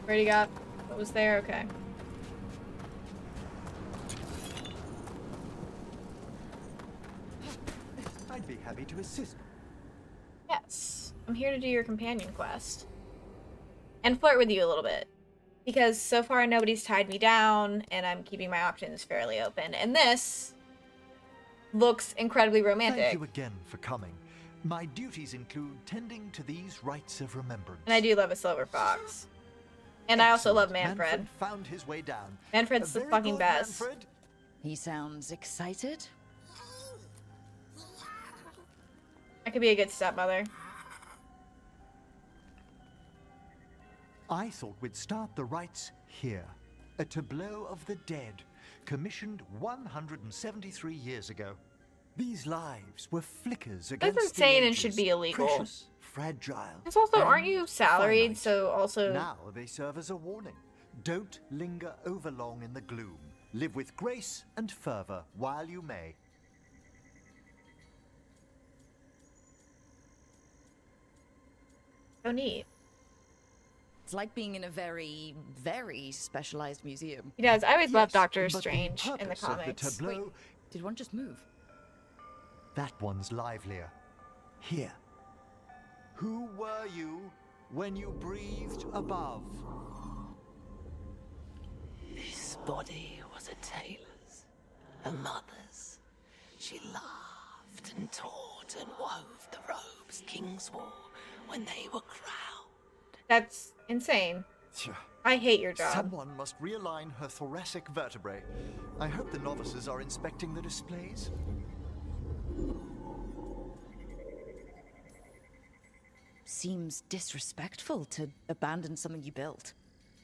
Already got what was there? Okay. I'd be happy to assist. Yes. I'm here to do your companion quest. And flirt with you a little bit. Because so far nobody's tied me down, and I'm keeping my options fairly open. And this looks incredibly romantic. Thank you again for coming. My duties include tending to these rites of remembrance. And I do love a silver fox. And I also love Manfred. Found his way down. Manfred's the fucking best. Manfred. He sounds excited. I could be a good stepmother. I thought we'd start the rites here. A tableau of the dead, commissioned 173 years ago. These lives were flickers against That's the insane and ages, should be illegal. Precious, fragile. It's also, and aren't you salaried? finite. So also. Now they serve as a warning. Don't linger overlong in the gloom. Live with grace and fervor while you may. So neat. It's like being in a very, very specialized museum. He does. I always love Doctor but the Strange in the purpose of comics. tableau, Wait, did one just move? that one's livelier. Here. Who were you when you breathed above? This body was a tailor's, a mother's. She laughed and taught and wove the robes kings wore when they were crowned. That's insane. I hate your job. Someone must realign her thoracic vertebrae. I hope the novices are inspecting the displays. Seems disrespectful to abandon something you built.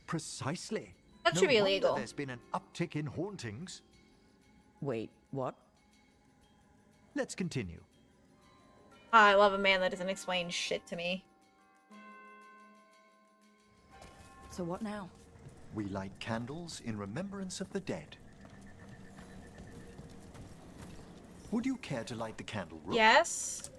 Precisely. That No should be wonder illegal. There's been an uptick in hauntings. Wait, what? Let's continue. I love a man that doesn't explain shit to me. So what now? We light candles in remembrance of the dead. Would you care to light the candle, Rook? Yes.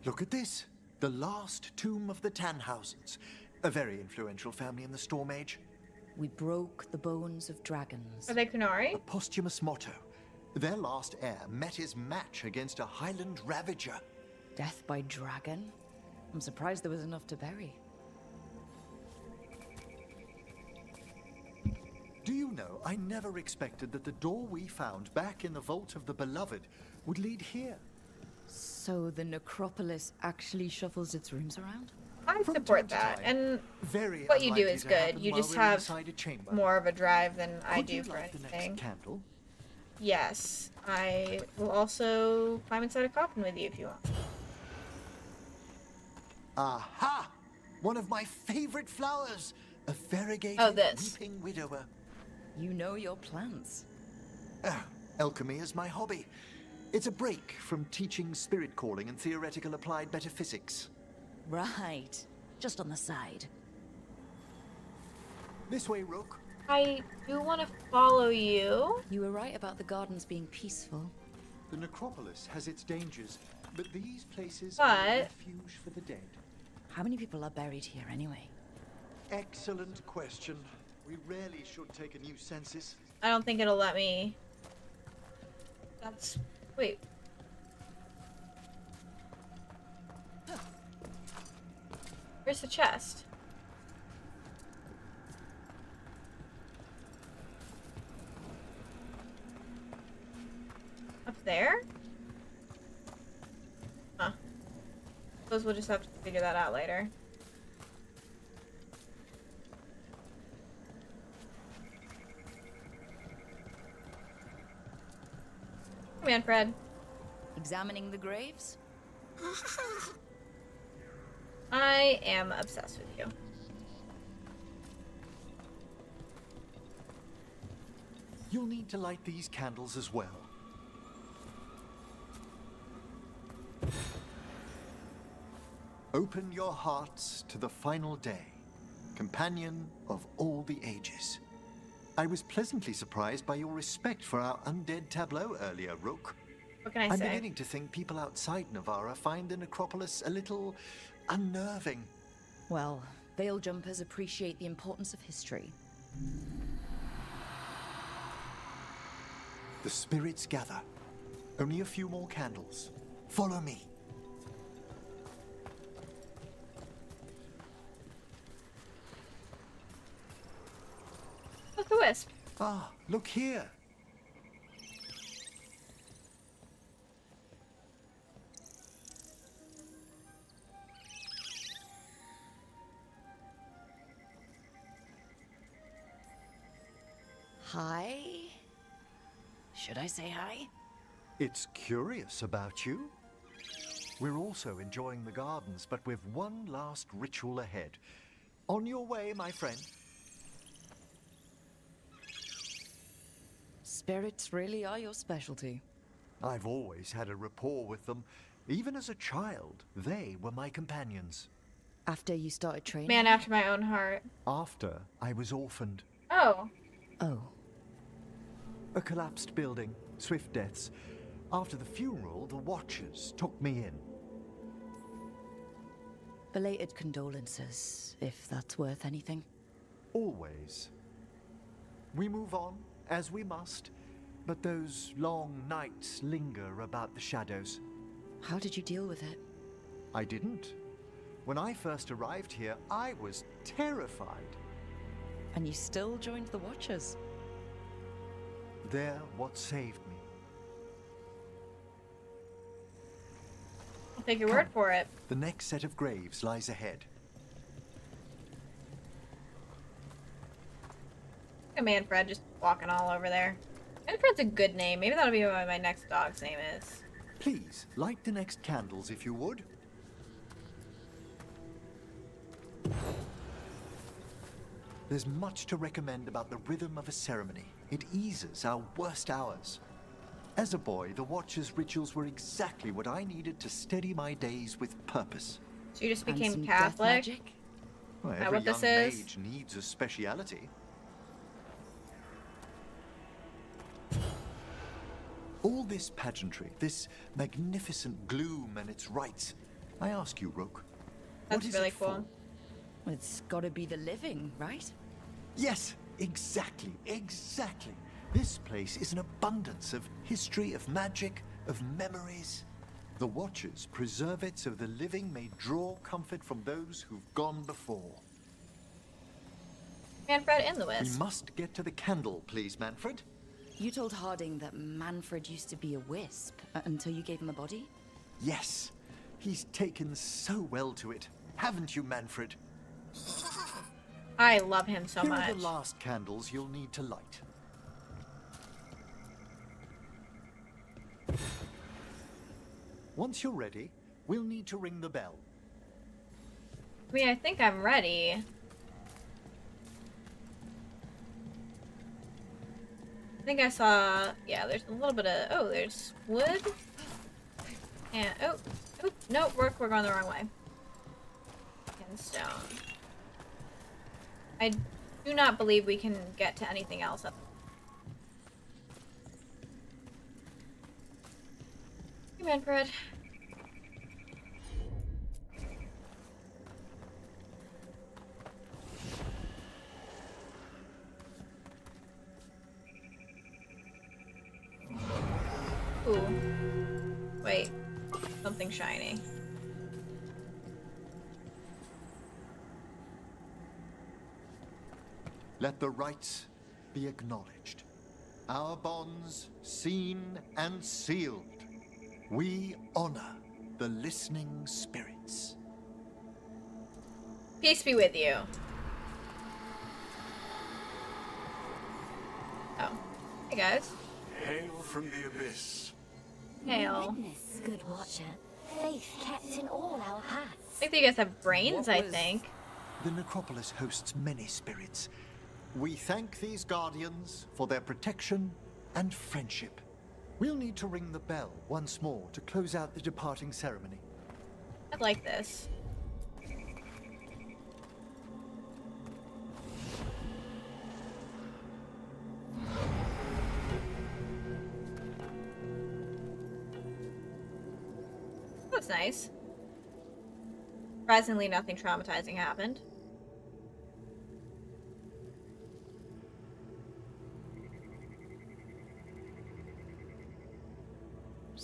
Look at this. The last tomb of the Tannhausens. A very influential family in the Storm Age. We broke the bones of dragons. Are they Kunari? A posthumous motto. Their last heir met his match against a Highland Ravager. Death by dragon? I'm surprised there was enough to bury. Do Do you know, I never expected that the door we found back in the Vault of the Beloved would lead here. So the necropolis actually shuffles its rooms around? I From support time to that, time. and Very what you do unlikely is to good. happen You while just we're have inside a chamber. more of a drive than I Could do you for light the next anything. candle? Yes, I will also climb inside a coffin with you if you want. Aha! One of my favorite flowers! A variegated this. weeping widower. You know your plants. Alchemy is my hobby. It's a break from teaching spirit calling and theoretical applied metaphysics. Right. Just on the side. This way, Rook. I do want to follow you. You were right about the gardens being peaceful. The necropolis has its dangers, but these places But- are a refuge for the dead. How many people are buried here anyway? Excellent question. We rarely should take a new census. I don't think it'll let me. That's... Wait. Where's the chest? Up there? Huh. Suppose we'll just have to figure that out later. Come on, Fred. Examining the graves? I am obsessed with you. You'll need to light these candles as well. Open your hearts to the final day, companion of all the ages. I was pleasantly surprised by your respect for our undead tableau earlier, Rook. What can I I'm say? beginning to think people outside Navarra find the necropolis a little unnerving. Well, veil jumpers appreciate the importance of history. The spirits gather. Only a few more candles. Follow me. Look a wisp. Ah, look here. Hi? Should I say hi? It's curious about you. We're also enjoying the gardens, but with one last ritual ahead. On your way, my friend. Spirits really are your specialty. I've always had a rapport with them. Even as a child, they were my companions. After you started training? Man after my own heart. After I was orphaned. Oh. Oh. A collapsed building, swift deaths. After the funeral, the Watchers took me in. Belated condolences, if that's worth anything. Always. We move on, as we must, but those long nights linger about the shadows. How did you deal with it? I didn't. When I first arrived here, I was terrified. And you still joined the Watchers? They're what saved me. I'll take your word for it. The next set of graves lies ahead. Look at Manfred just walking all over there. Manfred's a good name. Maybe that'll be what my next dog's name is. Please, light the next candles if you would. There's much to recommend about the rhythm of a ceremony. It eases our worst hours. As a boy, the Watcher's rituals were exactly what I needed to steady my days with purpose. So you just And became some death Catholic? magic? Well, Is that every what this young is? mage needs a speciality. All this pageantry, this magnificent gloom and its rites. I ask you, Rook, That's what is really it cool. for? It's gotta be the living, right? Yes, exactly, exactly. This place is an abundance of history, of magic, of memories. The Watchers preserve it so the living may draw comfort from those who've gone before. Manfred and We Lewis. must get to the candle, please, Manfred. You told Harding that Manfred used to be a wisp until you gave him a body? Yes. He's taken so well to it. Haven't you, Manfred? I love him so Here much. are the last candles you'll need to light. Once you're ready, we'll need to ring the bell. I mean, I think I'm ready. I think I saw, yeah, there's a little bit of, oh, there's wood. And, oh, nope, we're going the wrong way. And stone. I do not believe we can get to anything else up. Hey, Manfred. Ooh. Wait. Something shiny. Let the rites be acknowledged. Our bonds seen and sealed. We honor the listening spirits. Peace be with you. Oh. Hey, guys. Hail from the abyss. Hail. Witness, good watcher. Faith kept in all our hearts. I think you guys have brains, I think. The necropolis hosts many spirits. We thank these guardians for their protection and friendship. We'll need to ring the bell once more to close out the departing ceremony. I like this. That's nice. Surprisingly, nothing traumatizing happened.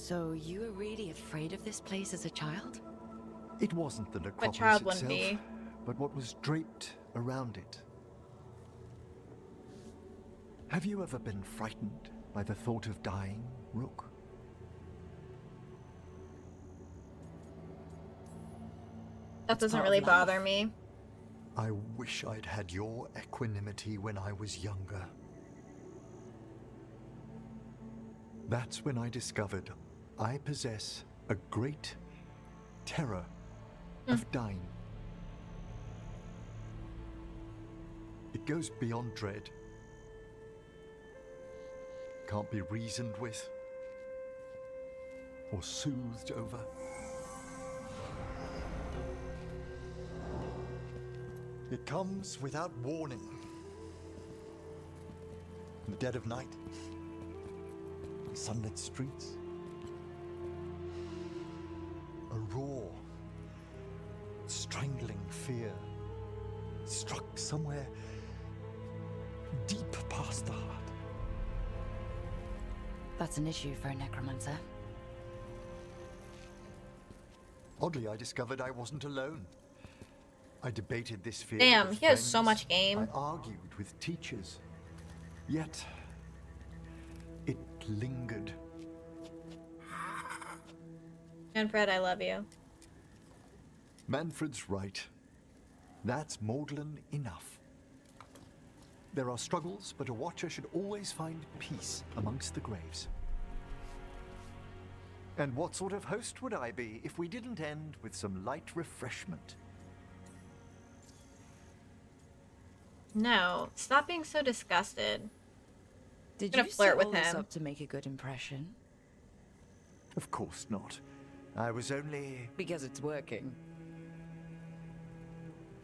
So you were really afraid of this place as a child? It wasn't the necropolis child itself, wouldn't be? but what was draped around it. Have you ever been frightened by the thought of dying, Rook? That doesn't really bother me. I wish I'd had your equanimity when I was younger. That's when I discovered I possess a great terror of dying. It goes beyond dread. Can't be reasoned with or soothed over. It comes without warning. In the dead of night, sunlit streets, a raw, strangling fear struck somewhere deep past the heart. That's an issue for a necromancer. Oddly, I discovered I wasn't alone. I debated this fear. Damn, with he has so friends. much game. I argued with teachers. Yet, it lingered. Manfred, I love you. Manfred's right. That's maudlin enough. There are struggles, but a watcher should always find peace amongst the graves. And what sort of host would I be if we didn't end with some light refreshment? No, stop being so disgusted. Did I'm gonna you flirt set with all this him. up to make a good impression? Of course not. I was only... Because it's working.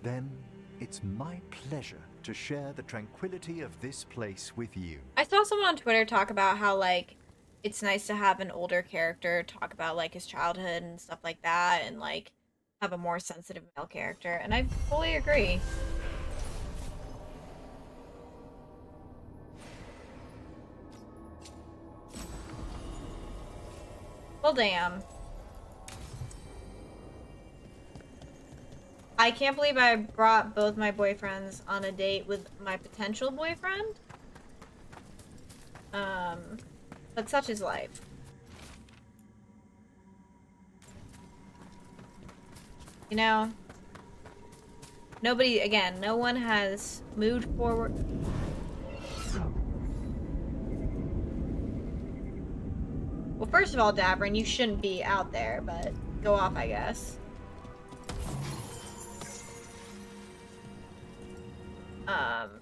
Then it's my pleasure to share the tranquility of this place with you. I saw someone on Twitter talk about how, like, it's nice to have an older character talk about, like, his childhood and stuff like that, and, like, have a more sensitive male character, and I fully agree. Well, damn. I can't believe I brought both my boyfriends on a date with my potential boyfriend. But such is life. You know, nobody, again, no one has moved forward. Well, first of all, Davrin, you shouldn't be out there, but go off, I guess.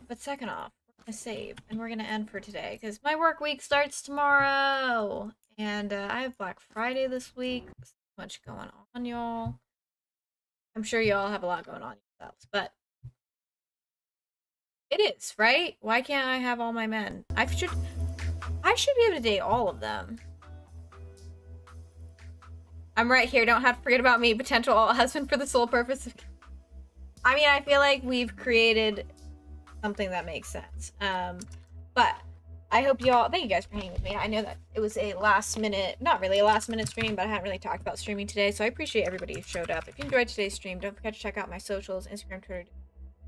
But second off, we're gonna save, and we're gonna end for today, because my work week starts tomorrow! And, I have Black Friday this week. So much going on, y'all. I'm sure y'all have a lot going on yourselves, but it is, right? Why can't I have all my men? I should be able to date all of them. I'm right here, don't have to forget about me, potential husband for the sole purpose of... I mean, I feel like we've created something that makes sense. But I hope y'all, thank you guys for hanging with me. I know that it was a last minute, not really a last minute stream, but I hadn't really talked about streaming today, so I appreciate everybody who showed up. If you enjoyed today's stream, don't forget to check out my socials, Instagram, Twitter,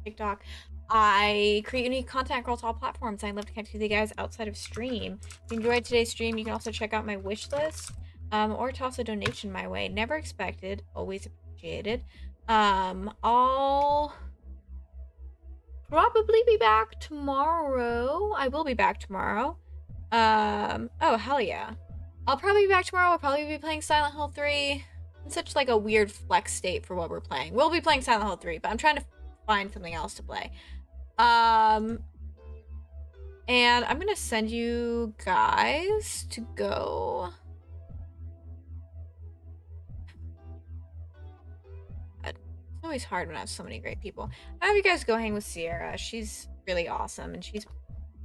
TikTok. I create unique content across all platforms. I'd love to connect with you guys outside of stream. If you enjoyed today's stream, you can also check out my wish list, or toss a donation my way. Never expected, always appreciated. I'll probably be back tomorrow. I will be back tomorrow. Oh, hell yeah. I'll probably be back tomorrow. We'll probably be playing Silent Hill 3. It's such like a weird flex state for what we're playing. We'll be playing Silent Hill 3, but I'm trying to find something else to play. And I'm gonna send you guys to go. It's always hard when I have so many great people. I have you guys go hang with Sierra. She's really awesome, and she's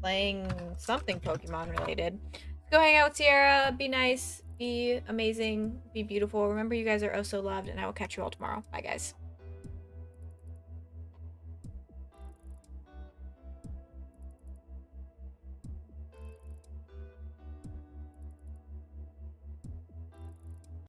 playing something Pokemon related. Go hang out with Sierra. Be nice. Be amazing. Be beautiful. Remember, you guys are oh so loved, and I will catch you all tomorrow. Bye, guys.